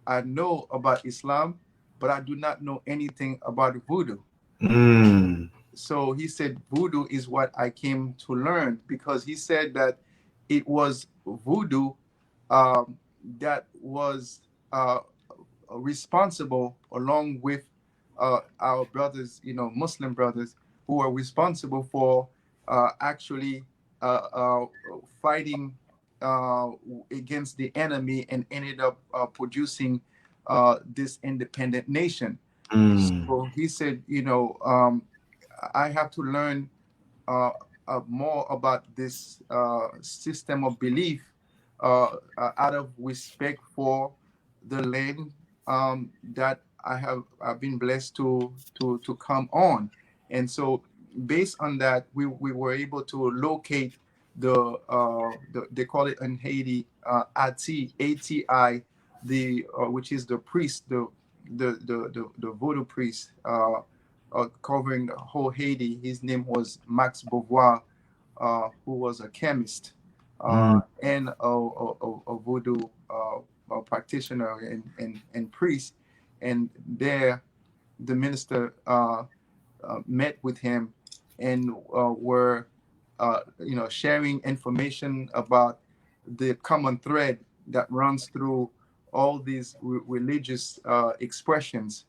I know about Islam, but I do not know anything about Voodoo. mm, So he said, Voodoo is what I came to learn, because he said that it was Voodoo that was responsible, along with our brothers, Muslim brothers, who are responsible for actually fighting uh, against the enemy, and ended up producing this independent nation. mm, So he said, I have to learn uh, more about this system of belief out of respect for the land that I've been blessed to come on. And so, based on that, we were able to locate they call it in Haiti ATI, the which is the priest, the voodoo priest, covering the whole Haiti. His name was Max Beauvoir, who was a chemist mm, and a voodoo practitioner and priest. And there, the minister met with him, and were sharing information about the common thread that runs through all these religious expressions,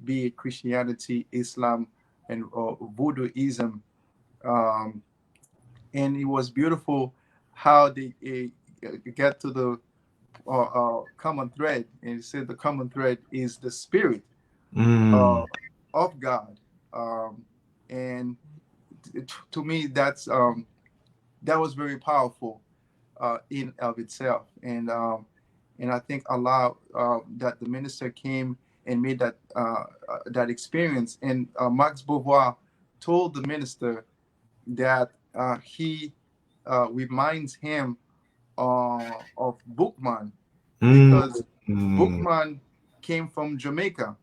be it Christianity, Islam, and Voodooism. Um, and it was beautiful how they get to the common thread, and it said the common thread is the spirit uh, mm, of God. Um, and to me, that was very powerful in of itself. And I think Allah, that the minister came and made that experience. And Max Beauvoir told the minister that he reminds him of Bookman, mm, because mm, Bookman came from Jamaica,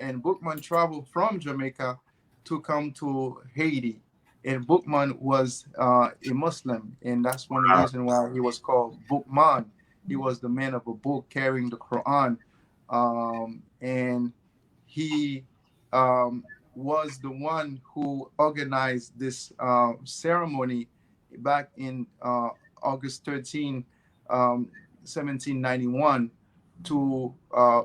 and Bookman traveled from Jamaica to come to Haiti. And Bookman was a Muslim, and that's one wow. reason why he was called Bookman. He was the man of a book carrying the Quran, and he was the one who organized this ceremony back in August 13, 1791, to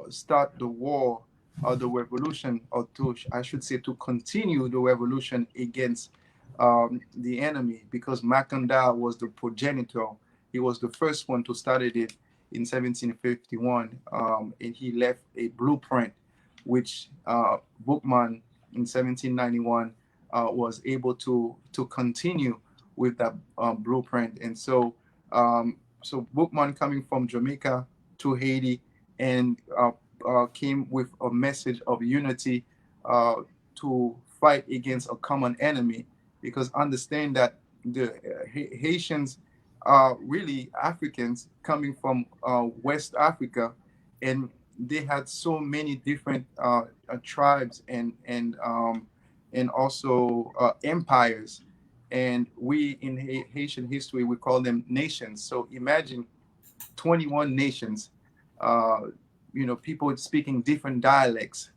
start the war, or the revolution, or I should say, to continue the revolution against the enemy, because Mackandal was the progenitor. He was the first one to start it in 1751, and he left a blueprint, which Bookman in 1791 was able to continue with that blueprint. And so Bookman, coming from Jamaica to Haiti, and came with a message of unity uh, to fight against a common enemy, because understand that the Haitians are really Africans coming from West Africa, and they had so many different tribes and also empires. And we in Haitian history, we call them nations. So imagine 21 nations, uh, people speaking different dialects,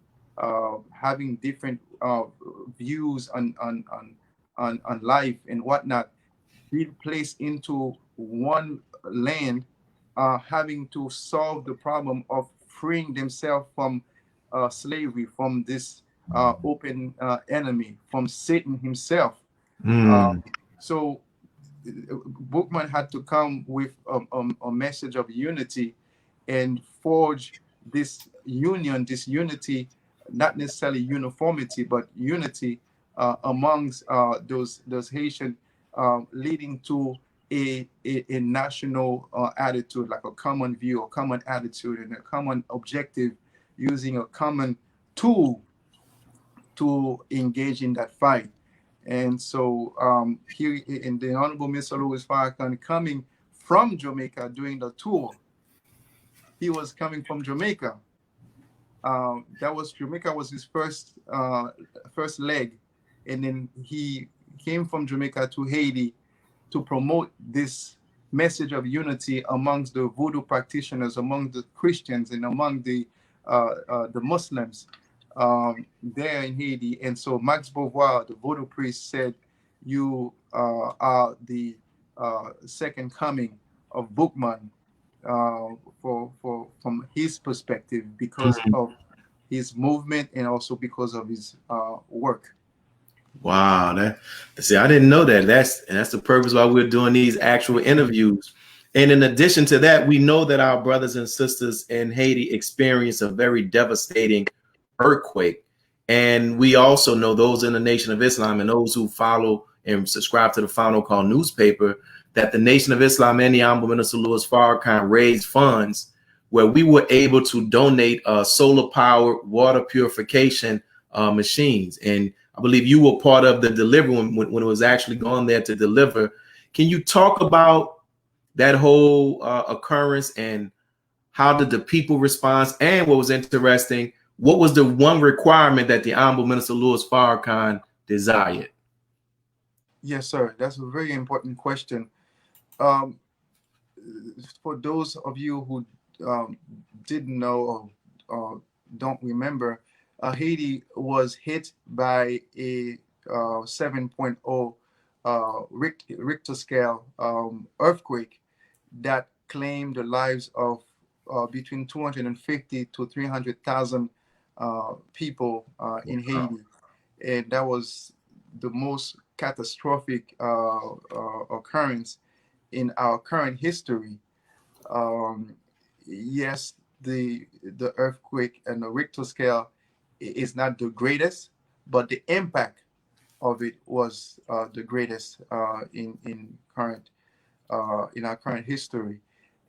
having different views on life and whatnot, being placed into one land, having to solve the problem of freeing themselves from slavery, from this open enemy, from Satan himself. Uh, Mm. so Bookman had to come with a message of unity and forge this union, this unity, not necessarily uniformity, but unity amongst those Haitian, leading to a national attitude, like a common view, a common attitude, and a common objective, using a common tool to engage in that fight. And so here in the Honorable Mr. Louis Farrakhan coming from Jamaica doing the tour, he was coming from Jamaica. That was Jamaica was his first leg, and then he came from Jamaica to Haiti to promote this message of unity amongst the Voodoo practitioners, among the Christians, and among the Muslims there in Haiti. And so Max Beauvoir, the Voodoo priest, said, "You are the second coming of Bookman for from his perspective because of his movement and also because of his work." Wow, that see, I didn't know that. That's the purpose why we're doing these actual interviews. And in addition to that, we know that our brothers and sisters in Haiti experienced a very devastating earthquake. And we also know those in the Nation of Islam and those who follow and subscribe to the Final Call newspaper that the Nation of Islam and the Honorable Minister Louis Farrakhan raised funds where we were able to donate solar powered water purification machines. And I believe you were part of the delivery when it was actually going there to deliver. Can you talk about that whole occurrence and how did the people respond? And what was interesting, what was the one requirement that the Honorable Minister Louis Farrakhan desired? Yes, sir. That's a very important question. Um, for those of you who didn't know or don't remember, Haiti was hit by a 7.0 Richter scale earthquake that claimed the lives of between 250 to 300,000 people in Haiti. And that was the most catastrophic occurrence in our current history. Um, yes, the earthquake and the Richter scale is not the greatest, but the impact of it was the greatest in our current history,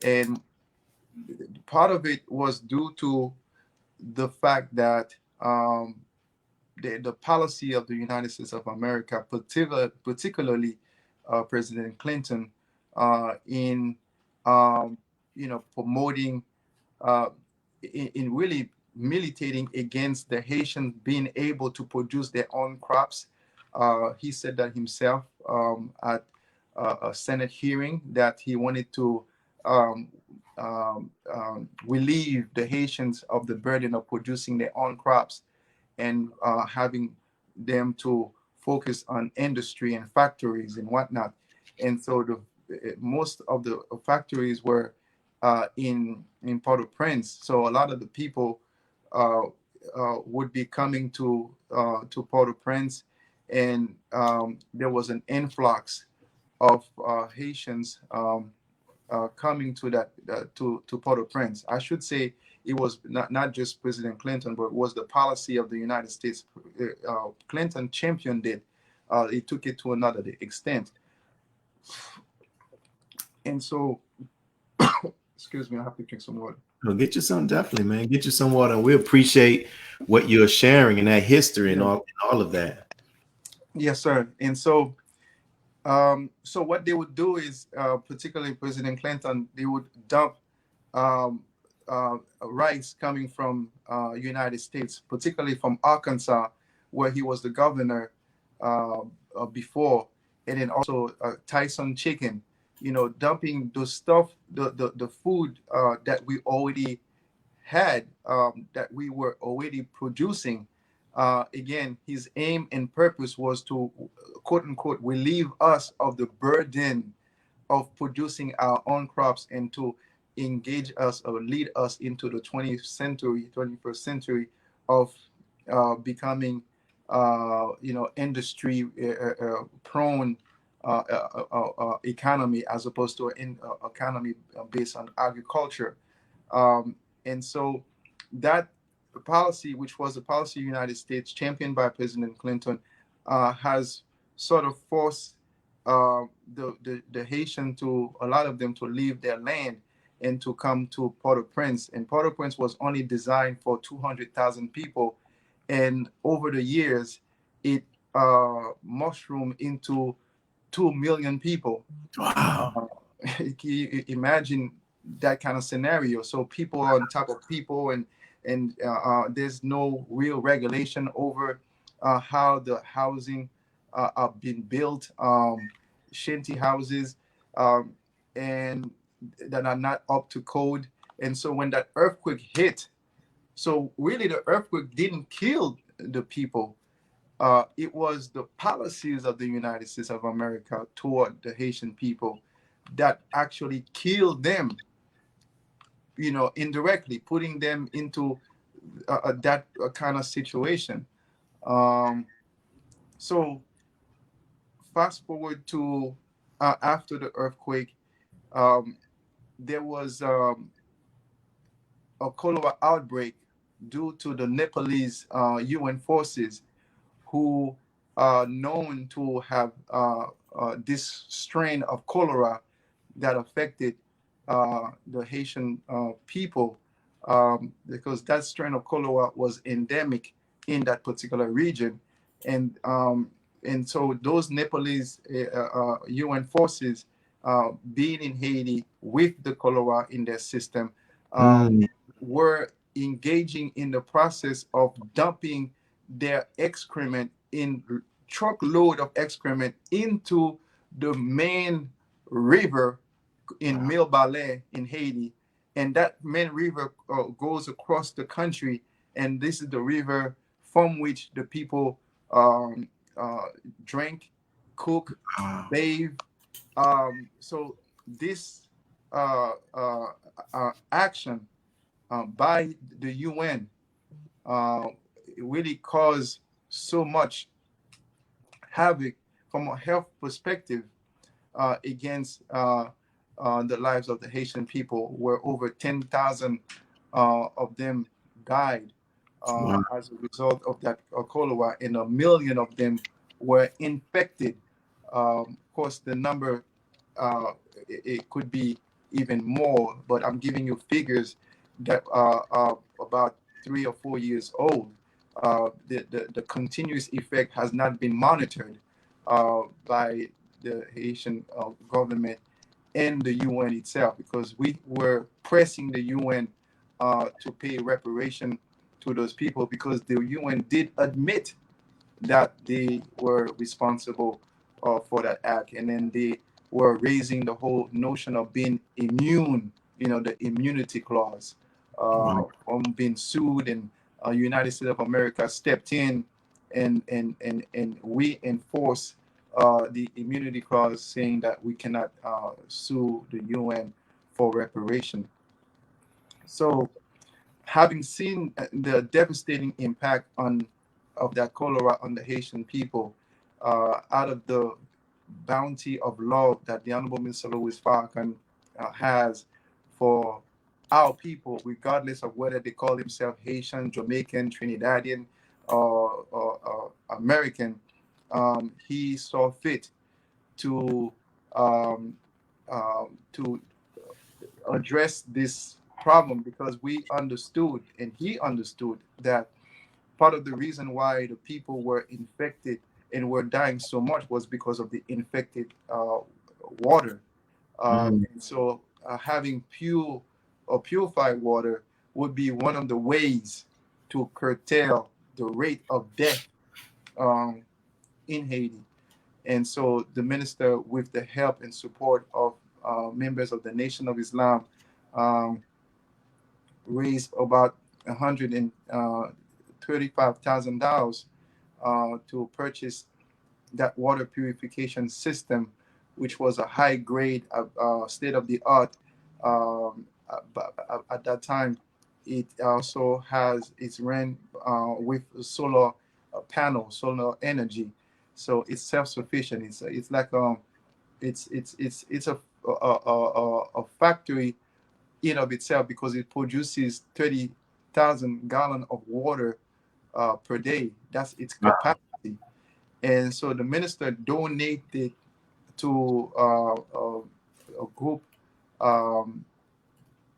and part of it was due to the fact that the policy of the United States of America, particularly President Clinton, in promoting, uh, in really militating against the Haitians being able to produce their own crops. He said that himself at a Senate hearing that he wanted to um, relieve the Haitians of the burden of producing their own crops and having them to focus on industry and factories and whatnot. And so most of the factories were in Port-au-Prince. So a lot of the people uh, would be coming to Port-au-Prince, and there was an influx of Haitians coming to that to Port-au-Prince. I should say it was not just President Clinton, but it was the policy of the United States. Clinton championed it. He took it to another extent. And so, excuse me, I have to drink some water. Well, get you some, definitely, man. Get you some water. We appreciate what you're sharing and that history and Yeah. all of that. Yes, sir. And so, so what they would do is, particularly President Clinton, they would dump um, rice coming from United States, particularly from Arkansas, where he was the governor uh, before, and then also Tyson chicken. Dumping the stuff, the food that we already had, that we were already producing Again, his aim and purpose was to, quote unquote, relieve us of the burden of producing our own crops and to engage us or lead us into the 20th century, 21st century of becoming, industry prone economy as opposed to an economy based on agriculture. And so that policy, which was the policy of the United States championed by President Clinton, has sort of forced the Haitian to, a lot of them, to leave their land and to come to Port-au-Prince. And Port-au-Prince was only designed for 200,000 people. And over the years, it mushroomed into 2 million people. Wow. Uh, Imagine that kind of scenario. So people are on top of people, and there's no real regulation over how the housing are being built. Shanty houses, um, and that are not up to code. And so when that earthquake hit, so really the earthquake didn't kill the people. It was the policies of the United States of America toward the Haitian people that actually killed them, indirectly, putting them into that kind of situation. Um, so fast forward to after the earthquake, um, there was a cholera outbreak due to the Nepalese UN forces who are known to have this strain of cholera that affected the Haitian people, because that strain of cholera was endemic in that particular region. And so those Nepalese UN forces being in Haiti with the cholera in their system, um, Mm. were engaging in the process of dumping their excrement in truckload of excrement into the main river in Mille Ballet in Haiti. And that main river goes across the country. And this is the river from which the people um, uh, drink, cook, Wow. bathe. So this action by the UN uh, really caused so much havoc from a health perspective against the lives of the Haitian people, where over 10,000 of them died Wow. as a result of that cholera, and 1 million of them were infected. Of course, the number, it could be even more, but I'm giving you figures that are about 3 or 4 years old. The continuous effect has not been monitored by the Haitian government and the UN itself, because we were pressing the UN to pay reparation to those people, because the UN did admit that they were responsible for that act, and then they were raising the whole notion of being immune, the immunity clause Wow. from being sued, and United States of America stepped in and we enforce the immunity clause, saying that we cannot sue the UN for reparation. So, having seen the devastating impact on of that cholera on the Haitian people, out of the bounty of love that the Honorable Mr. Louis Farrakhan has for our people, regardless of whether they call themselves Haitian, Jamaican, Trinidadian, or American, he saw fit to to address this problem, because we understood and he understood that part of the reason why the people were infected and were dying so much was because of the infected water. Mm. And so having pure or purified water would be one of the ways to curtail the rate of death um, in Haiti. And so the minister, with the help and support of members of the Nation of Islam, um, raised about $35,000 to purchase that water purification system, which was a high grade, state of the art. At that time, it also has it's ran with solar panel, solar energy, so it's self sufficient. It's like it's a factory in of itself because it produces 30,000 gallon of water per day. That's its capacity. And so the minister donated to a group um,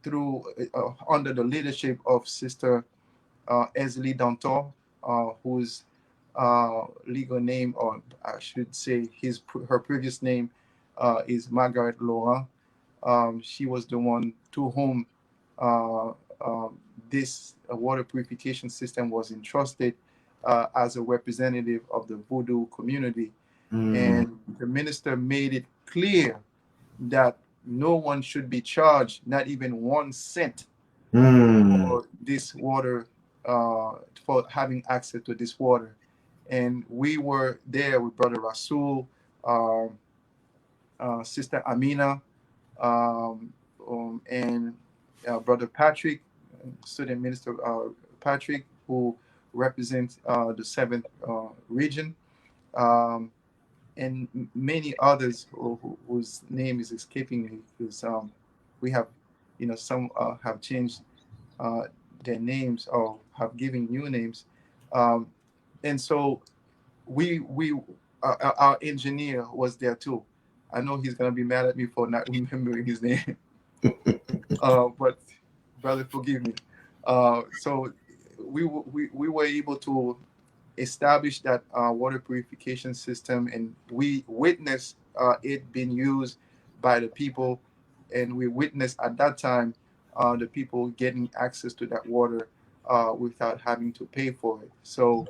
through under the leadership of Sister Esley Danton, whose legal name, or I should say her previous name, is Margaret Laurent. She was the one to whom uh, this water purification system was entrusted as a representative of the Voodoo community. Mm. And the minister made it clear that no one should be charged, not even 1 cent, Mm. for this water, for having access to this water. And we were there with Brother Rasul, um, Sister Amina, and Brother Patrick, Student Minister Patrick, who represents the seventh region, um, and many others whose name is escaping me, because we have, some have changed uh, their names or have given new names, um, and so we our engineer was there too. I know he's gonna be mad at me for not remembering his name, but brother, forgive me. So we were able to establish that water purification system, and we witnessed it being used by the people, and we witnessed at that time the people getting access to that water without having to pay for it. So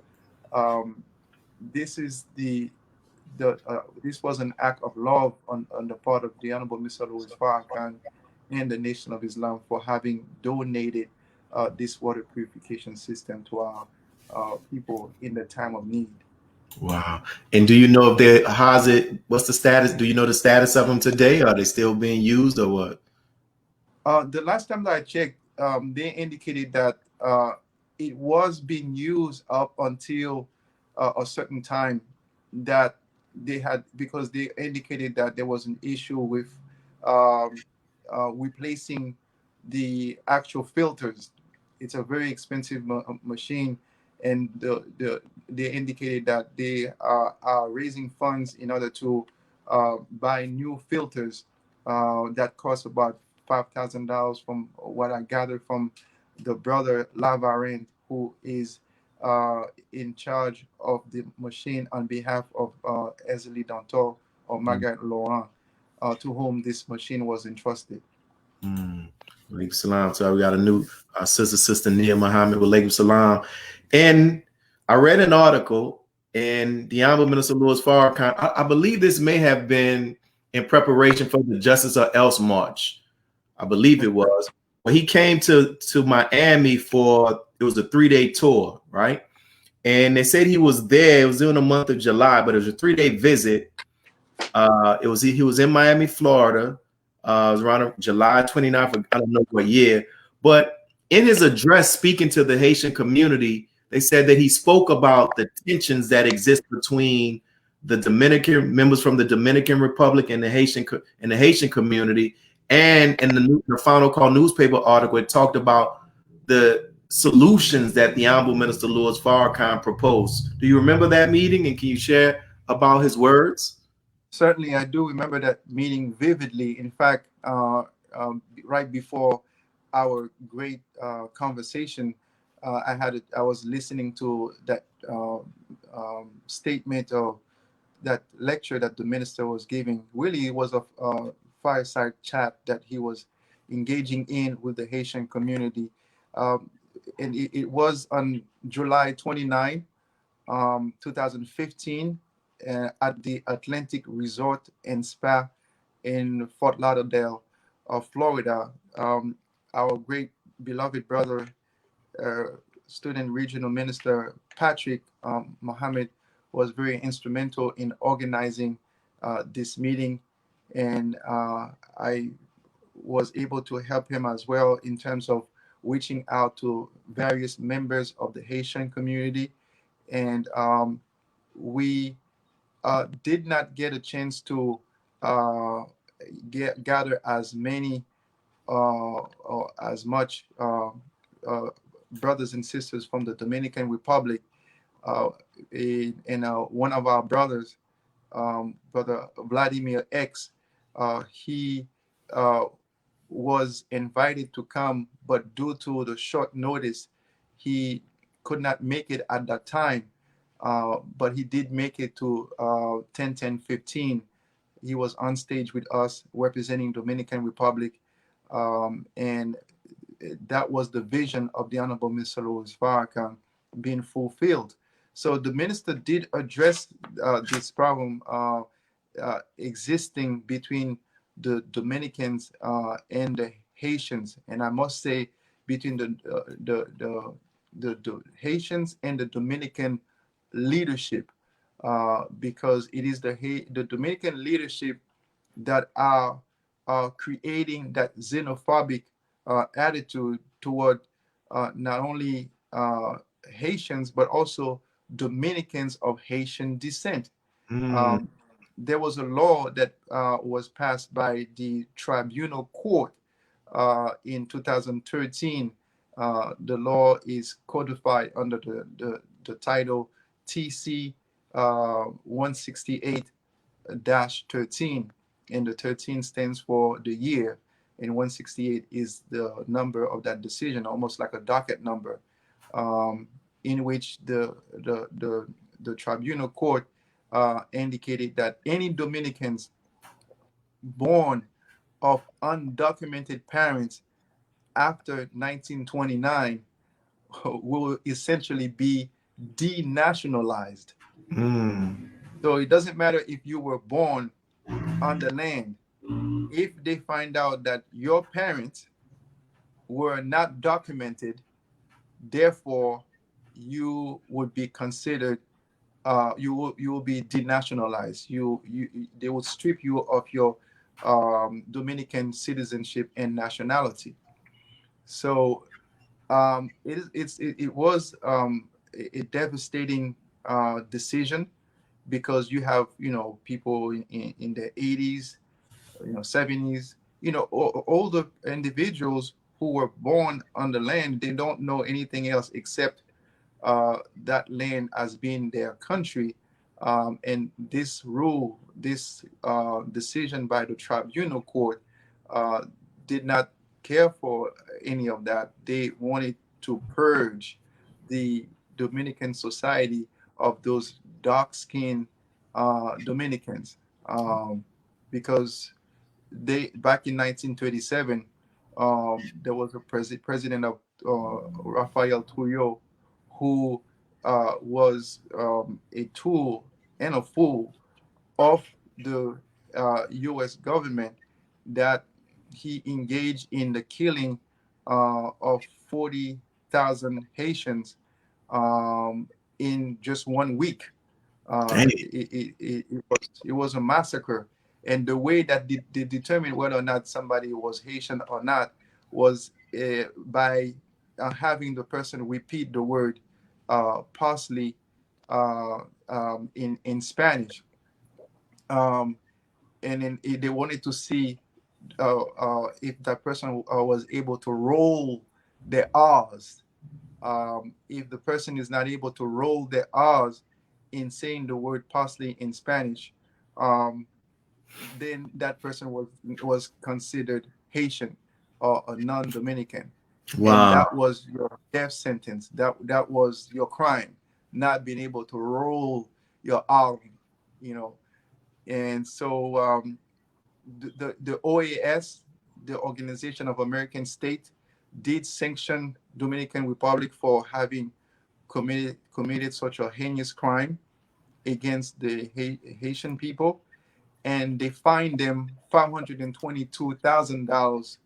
um, this is this was an act of love on the part of the Honorable Mr. Louis Farrakhan and the Nation of Islam for having donated this water purification system to our people in the time of need. Wow. And do you know if they how's it? What's the status? Do you know the status of them today? Are they still being used or what? The last time that I checked, they indicated that it was being used up until a certain time that they had, because they indicated that there was an issue with um, replacing the actual filters. It's a very expensive machine, and they indicated that they are raising funds in order to buy new filters that cost about $5,000, from what I gathered from the brother Lavarin, who is uh, in charge of the machine on behalf of Esley Danton or Mm. Margaret Laurent, to whom this machine was entrusted. Mm. Walaikum salam. So we got a new sister Nia Muhammad. Walaikum salam. And I read an article, and the Honorable Minister Louis Farrakhan, I believe this may have been in preparation for the Justice or Else March. I believe it was. Well, he came to Miami for, it was a 3-day tour, right? And they said he was there. It was in the month of July, but it was a 3-day visit. He was in Miami, Florida. It was around July 29th. I don't know what year, but in his address speaking to the Haitian community, they said that he spoke about the tensions that exist between the Dominican members from the Dominican Republic and the Haitian community. And in the Final Call newspaper article, it talked about the solutions that the Honorable Minister Louis Farrakhan proposed. Do you remember that meeting? And can you share about his words? Certainly, I do remember that meeting vividly. In fact, right before our great conversation, I was listening to that statement, or that lecture that the minister was giving. Really, it was a fireside chat that he was engaging in with the Haitian community, um, and it was on July 29, 2015, at the Atlantic Resort and Spa in Fort Lauderdale, Florida. Our great beloved brother, uh, student regional minister Patrick Mohammed was very instrumental in organizing this meeting, and I was able to help him as well in terms of reaching out to various members of the Haitian community, and we did not get a chance to uh, gather as many or as much uh, brothers and sisters from the Dominican Republic. Uh, one of our brothers, Brother Vladimir X, he uh, was invited to come, but due to the short notice, he could not make it at that time. But he did make it to 10-10-15. He was on stage with us representing Dominican Republic, and that was the vision of the Honorable Mr. Louis Farrakhan being fulfilled. So the minister did address this problem existing between the Dominicans and the Haitians, and I must say between the Haitians and the Dominican leadership, because it is the Dominican leadership that are creating that xenophobic attitude toward not only Haitians but also Dominicans of Haitian descent. Mm. Um, there was a law that was passed by the Tribunal Court in 2013. The law is codified under the title TC 168-13, and the 13 stands for the year, and 168 is the number of that decision, almost like a docket number, in which the tribunal court indicated that any Dominicans born of undocumented parents after 1929 will essentially be denationalized. Mm. So it doesn't matter if you were born on the land. If they find out that your parents were not documented, therefore you would be considered you will be denationalized. They will strip you of your Dominican citizenship and nationality. So it was a devastating decision, because you have people in their 80s, 70s, older individuals who were born on the land. They don't know anything else except that land as being their country. And this rule, this decision by the tribunal court, uh, did not care for any of that. They wanted to purge the Dominican society of those dark-skinned Dominicans, because they back in 1937, there was a president of Rafael Trujillo, who was a tool and a fool of the U.S. government, that he engaged in the killing of 40,000 Haitians in just 1 week. Dang. It was a massacre, and the way that they determined whether or not somebody was Haitian or not was by having the person repeat the word parsley in Spanish, um, and then they wanted to see if that person was able to roll their R's. If the person is not able to roll their R's in saying the word parsley in Spanish, um, then that person was considered Haitian or a non-Dominican, and Wow. that was your death sentence. That was your crime, not being able to roll your R, you know. And so the OAS, the Organization of American States, did sanction Dominican Republic for having committed such a heinous crime against the Haitian people, and they fined them $522,000,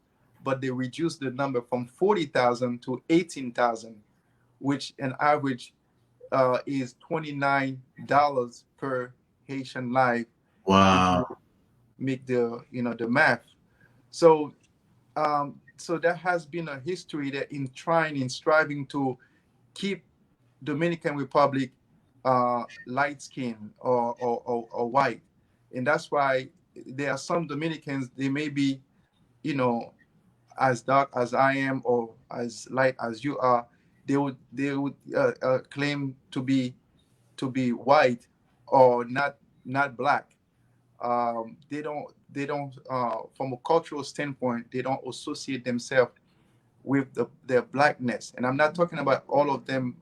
but they reduced the number from 40,000 to 18,000 which an average is $29 per Haitian life if you Wow. make the the math. So so there has been a history that in trying in striving to keep Dominican Republic light skin or white, and that's why there are some Dominicans, they may be, you know, as dark as I am or as light as you are. They would claim to be white or not black. They don't from a cultural standpoint, they don't associate themselves with their blackness. And I'm not talking about all of them.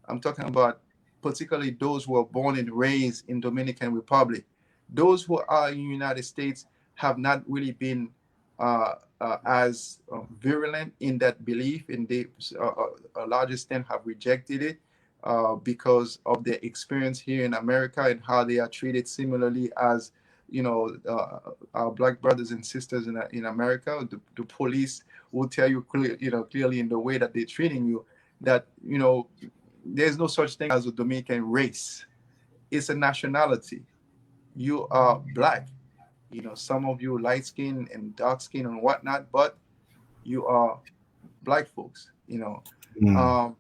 I'm talking about particularly those who are born and raised in Dominican Republic. Those who are in the United States have not really been as virulent in that belief, and they, a large extent, have rejected it because of their experience here in America and how they are treated similarly as our black brothers and sisters in America. The police will tell you clearly in the way that they're treating you that there's no such thing as a Dominican race. It's a nationality. You are black. Some of you light skin and dark skin and whatnot, but you are black folks. Mm. Um,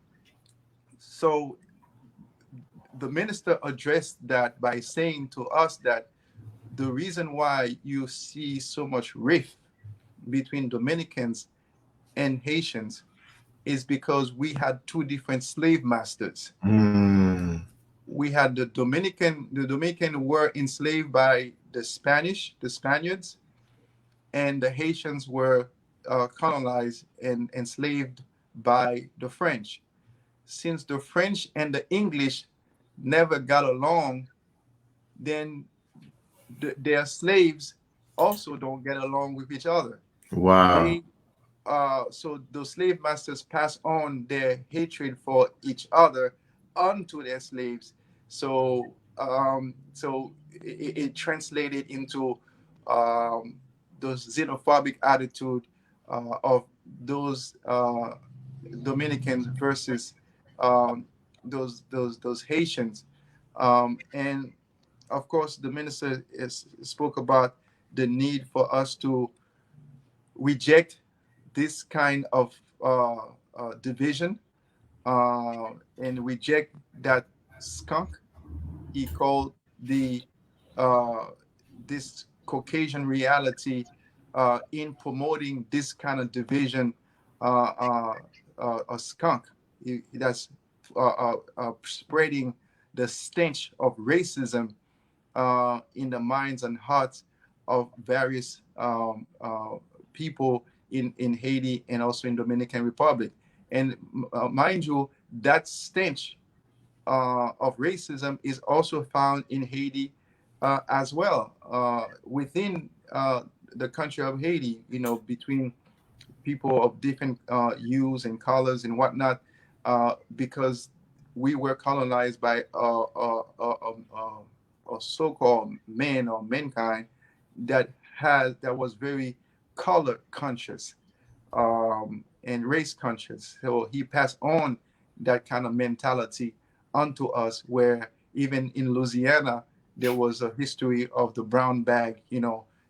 so the minister addressed that by saying to us that the reason why you see so much rift between Dominicans and Haitians is because we had two different slave masters. Mm. We had the Dominican were enslaved by the Spaniards, and the Haitians were colonized and enslaved by the French. Since the French and the English never got along, then their slaves also don't get along with each other. Wow. They So the slave masters pass on their hatred for each other onto their slaves. So it translated into those xenophobic attitude of those Dominicans versus those Haitians, and of course the minister spoke about the need for us to reject this kind of division and reject that skunk he called the uh, this Caucasian reality in promoting this kind of division, a skunk that's spreading the stench of racism in the minds and hearts of various people in Haiti and also in Dominican Republic. And mind you, that stench of racism is also found in Haiti as well, within the country of Haiti, between people of different hues and colors and whatnot, because we were colonized by a so-called man or mankind that was very color conscious and race conscious. So he passed on that kind of mentality onto us, where even in Louisiana, there was a history of the brown bag,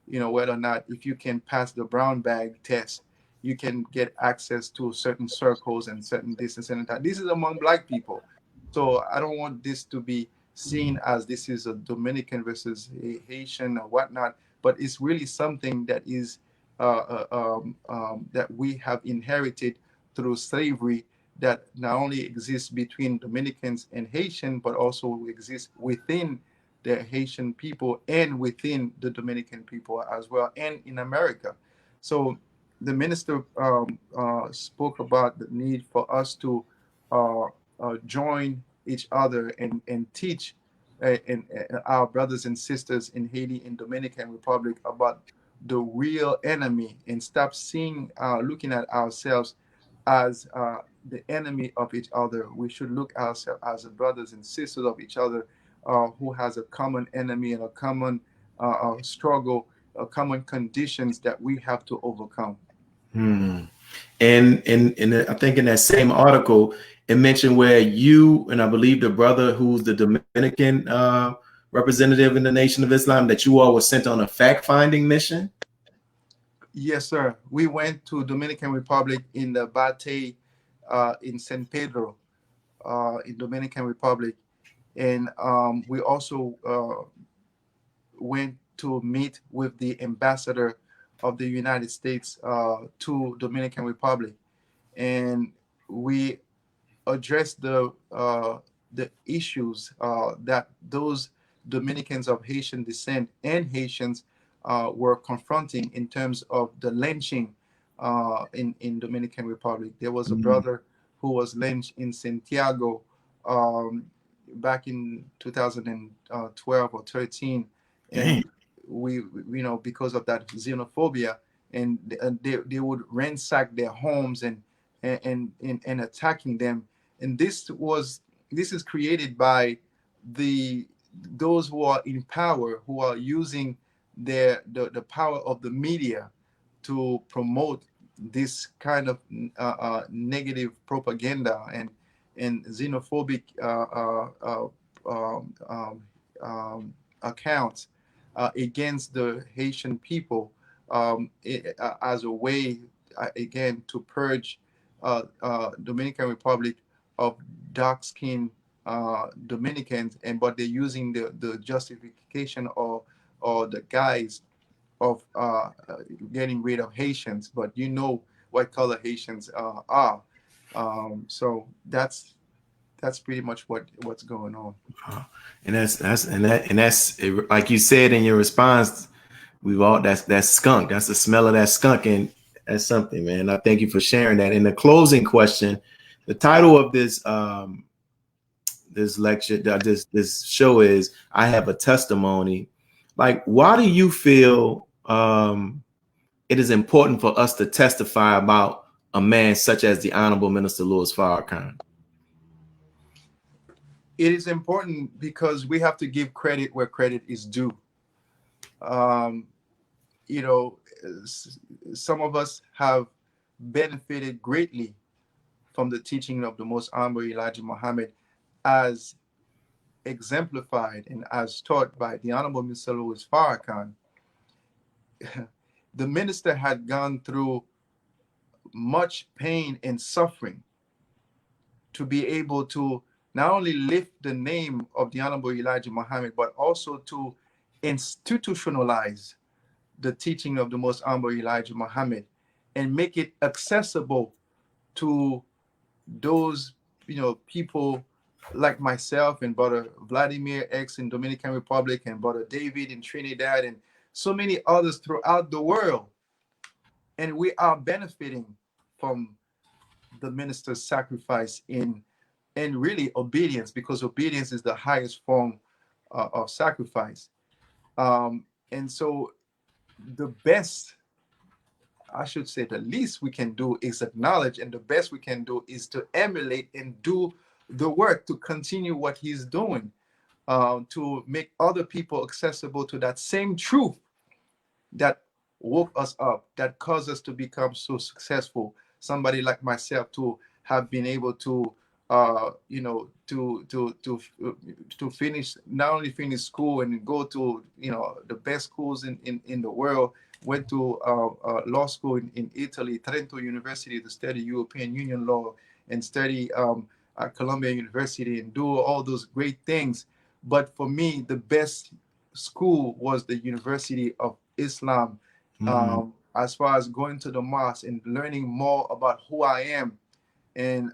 whether or not if you can pass the brown bag test, you can get access to certain circles and certain this and certain that. This is among black people. So I don't want this to be seen as this is a Dominican versus a Haitian or whatnot, but it's really something that is that we have inherited through slavery, that not only exists between Dominicans and Haitian, but also exists within the Haitian people and within the Dominican people as well, and in America. So the minister spoke about the need for us to uh, join each other and teach our brothers and sisters in Haiti and Dominican Republic about the real enemy, and stop looking at ourselves as the enemy of each other. We should look ourselves as the brothers and sisters of each other, who has a common enemy and a common struggle, common conditions that we have to overcome. Hmm. And I think in that same article, it mentioned where you and I believe the brother who's the Dominican representative in the Nation of Islam, that you all were sent on a fact-finding mission. Yes, sir. We went to Dominican Republic in the Bate, in San Pedro, in Dominican Republic, and we also went to meet with the ambassador of the United States to Dominican Republic, and we address the issues that those Dominicans of Haitian descent and Haitians were confronting in terms of the lynching in Dominican Republic. There was a brother who was lynched in Santiago back in 2012 or 13, Dang. and we because of that xenophobia, and they would ransack their homes and attacking them, and this is created by the those who are in power, who are using the power of the media to promote this kind of negative propaganda and xenophobic um, um, accounts against the Haitian people, as a way, again, to purge Dominican Republic of dark-skinned Dominicans, and but they're using the justification or the guise of getting rid of Haitians. But you know what color Haitians are. So that's pretty much what's going on. And that's like you said in your response. We've all that's skunk. That's the smell of that skunk, and that's something, man. I thank you for sharing that. In the closing question, the title of this lecture, this show is "I Have a Testimony." Like, why do you feel it is important for us to testify about a man such as the Honorable Minister Louis Farrakhan? It is important because we have to give credit where credit is due. Um, you know, some of us have benefited greatly from the teaching of the Most Honorable Elijah Muhammad, as exemplified and as taught by the Honorable Mr. Louis Farrakhan. The minister had gone through much pain and suffering to be able to not only lift the name of the Honorable Elijah Muhammad, but also to institutionalize the teaching of the Most Honorable Elijah Muhammad and make it accessible to those people like myself and Brother Vladimir X in Dominican Republic and Brother David in Trinidad and so many others throughout the world. And we are benefiting from the minister's sacrifice in and really obedience, because obedience is the highest form of sacrifice. And so the best, I should say, the least we can do is acknowledge, and the best we can do is to emulate and do the work to continue what he's doing, to make other people accessible to that same truth that woke us up, that caused us to become so successful. Somebody like myself to have been able to, to finish, not only finish school and go to the best schools in the world. Went to law school in Italy, Trento University, to study European Union law and study at Columbia University and do all those great things. But for me, the best school was the University of Islam, as far as going to the mosque and learning more about who I am, and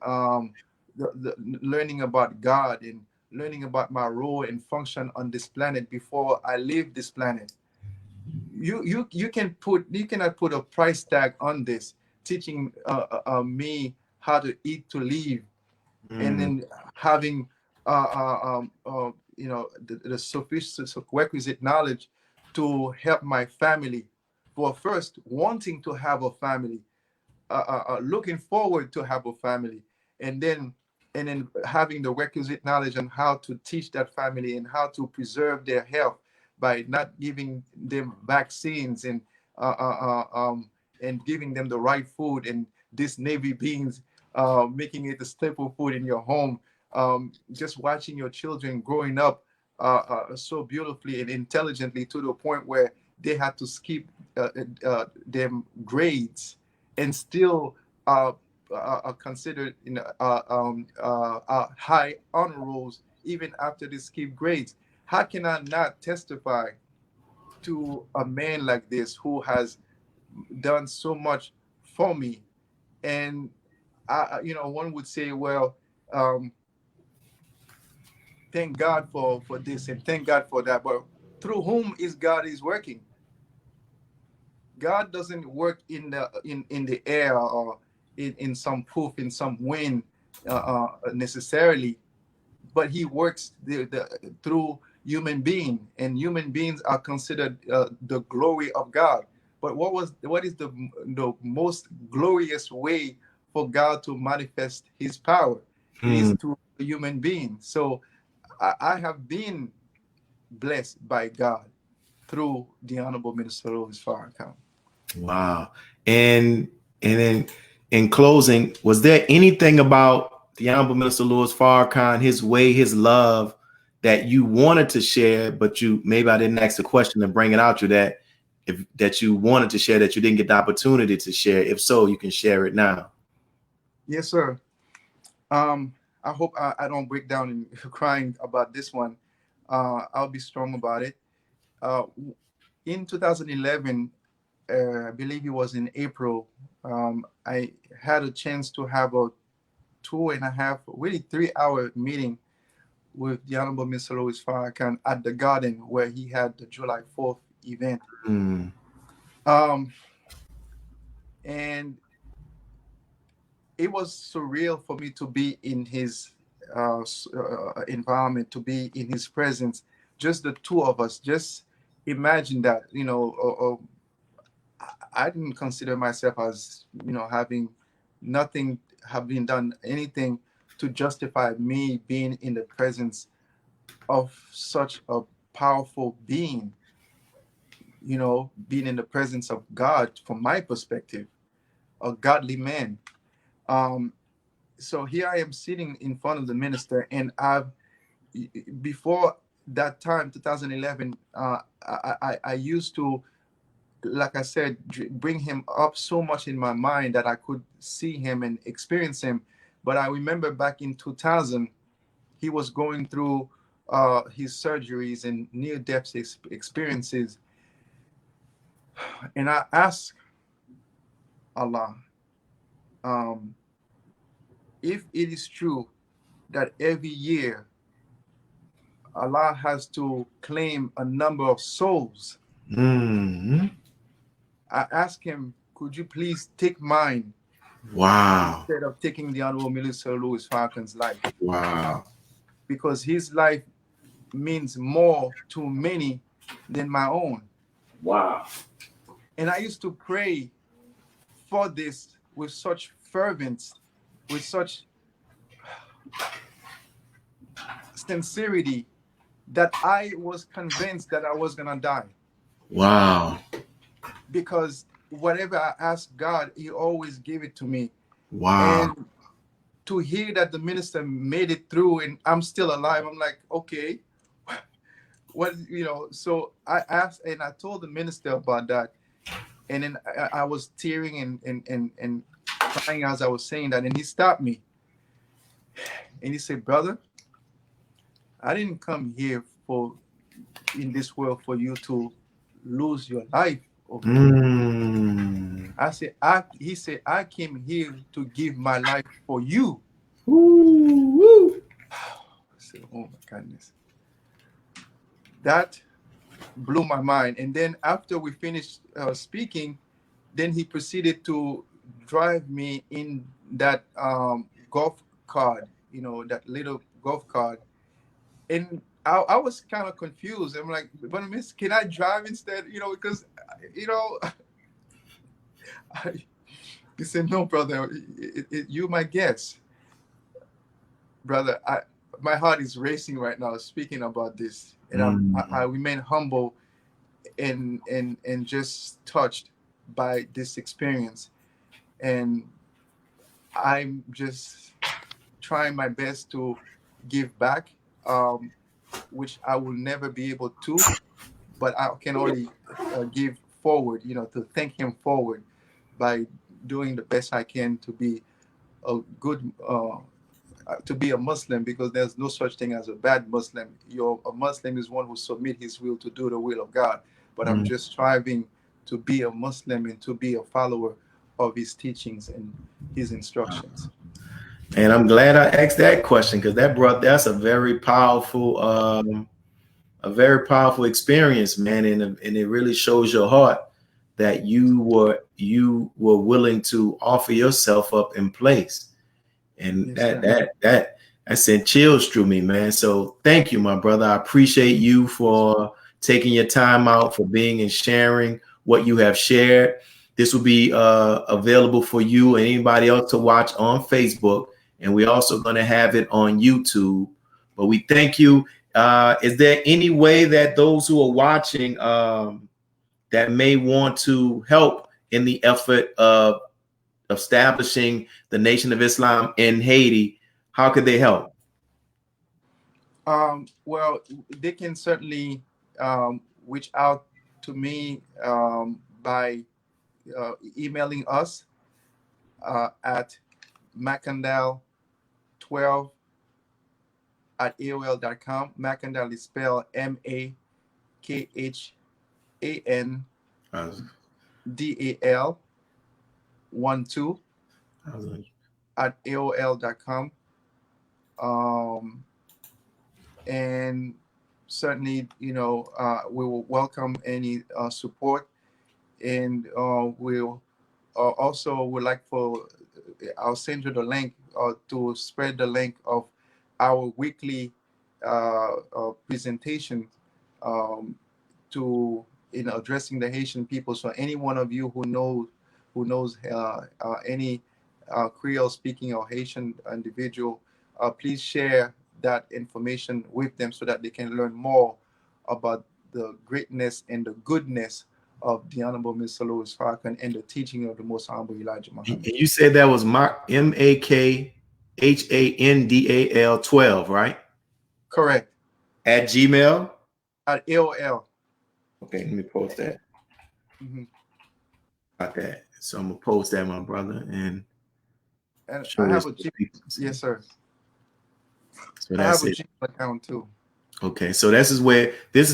learning about God and learning about my role and function on this planet before I leave this planet. You cannot put a price tag on this, teaching me how to eat to live, and then having the sufficient requisite knowledge to help my family. For first wanting to have a family, looking forward to have a family, and then having the requisite knowledge on how to teach that family and how to preserve their health by not giving them vaccines and giving them the right food and these navy beans making it a staple food in your home. Just watching your children growing up so beautifully and intelligently to the point where they had to skip them grades and still considered high honor rolls even after they skip grades. How can I not testify to a man like this who has done so much for me? And one would say, well, um, thank God for this and thank God for that. But through whom is God is working? God doesn't work in the air or in some poof in some wind necessarily, but He works through human being, and human beings are considered the glory of God. But what is the most glorious way for God to manifest His power? It is Mm. through a human being. So I have been blessed by God through the Honorable Minister Louis Farrakhan. Wow. And then in closing, was there anything about the Honorable Minister Louis Farrakhan, his way, his love, that you wanted to share, but you maybe I didn't ask the question to bring it out you that if that you wanted to share that you didn't get the opportunity to share? If so, you can share it now. Yes, sir. I hope I don't break down and crying about this one. I'll be strong about it. Uh, in 2011, I believe it was in April, I had a chance to have a 2.5, really 3 hour meeting with the Honorable Mr. Louis Farrakhan at the Garden where he had the July 4th event. Mm. Um, and it was surreal for me to be in his environment, to be in his presence, just the two of us. Just imagine that, I didn't consider myself as, having nothing, having done anything to justify me being in the presence of such a powerful being, being in the presence of God from my perspective, a godly man. Um, so here I am sitting in front of the minister, and before that time, 2011, I used to, like I said, bring him up so much in my mind that I could see him and experience him. But I remember back in 2000, he was going through his surgeries and near-death experiences, and I asked Allah, um, if it is true that every year Allah has to claim a number of souls. Mm. I asked him, could you please take mine Wow. instead of taking the Honorable Minister Louis Farrakhan's life? Wow. Because his life means more to many than my own. Wow. And I used to pray for this with such fervence, with such sincerity, that I was convinced that I was going to die. Wow. Because whatever I asked God, He always gave it to me. Wow. And to hear that the minister made it through and I'm still alive, I'm like, okay, what, so I asked and I told the minister about that. And then I was tearing and crying as I was saying that. And he stopped me and he said, brother, I didn't come here in this world for you to lose your life over me. Mm. He said, I came here to give my life for you. Woo. I said, oh my goodness. That blew my mind. And then after we finished speaking, then he proceeded to drive me in that golf cart, that little golf cart. And I was kind of confused. I'm like, but miss, can I drive instead? Because, you know, he said, no, brother, you my guest. Brother, my heart is racing right now speaking about this. And I Mm. remain humble and just touched by this experience. And I'm just trying my best to give back, which I will never be able to, but I can only give forward, to thank him forward by doing the best I can to be a good, to be a Muslim, because there's no such thing as a bad Muslim. A Muslim is one who submit his will to do the will of God. But I'm Mm. just striving to be a Muslim and to be a follower of his teachings and his instructions. And I'm glad I asked that question, because that's a very powerful experience, man, and it really shows your heart that you were willing to offer yourself up in place, and Yes, sir. that sent chills through me, man. So thank you, my brother. I appreciate you for taking your time out, for being and sharing what you have shared. This will be available for you and anybody else to watch on Facebook, and we're also going to have it on YouTube. But we thank you. Is there any way that those who are watching that may want to help in the effort of establishing the Nation of Islam in Haiti, how could they help? Well, they can certainly reach out to me by emailing us at macandal12 at AOL.com. Macandal is spelled MAKHANDAL 12 at AOL.com. And certainly, we will welcome any support, and we'll also would like for I'll send you the link to spread the link of our weekly presentation, um, to addressing the Haitian people. So any one of you who knows any Creole speaking or Haitian individual, please share that information with them so that they can learn more about the greatness and the goodness of the Honorable Mr. Louis Farrakhan and the teaching of the Most Honorable Elijah And Muhammad. you said that was MAKHANDAL 12, right? Correct. At Gmail. At AOL. Okay, let me post that. Hmm. Got that. So I'm gonna post that, my brother, and And show I have this a to G. people. See. Yes, sir. So I have that's a it. Gmail account too. Okay, so this is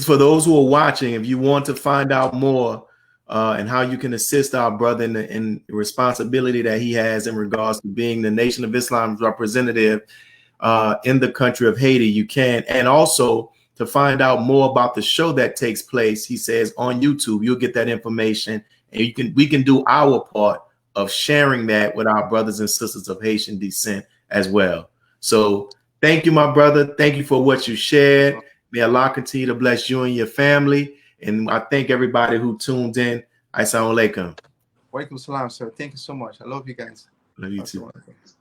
for those who are watching. If you want to find out more and how you can assist our brother in the responsibility that he has in regards to being the Nation of Islam's representative in the country of Haiti, you can. And also to find out more about the show that takes place, he says on YouTube, you'll get that information, and we can do our part of sharing that with our brothers and sisters of Haitian descent as well. So thank you, my brother. Thank you for what you shared. May Allah continue to bless you and your family. And I thank everybody who tuned in. Assalamu alaikum. Walaikum salam, sir. Thank you so much. I love you guys. Love you too. Assalamu alaikum.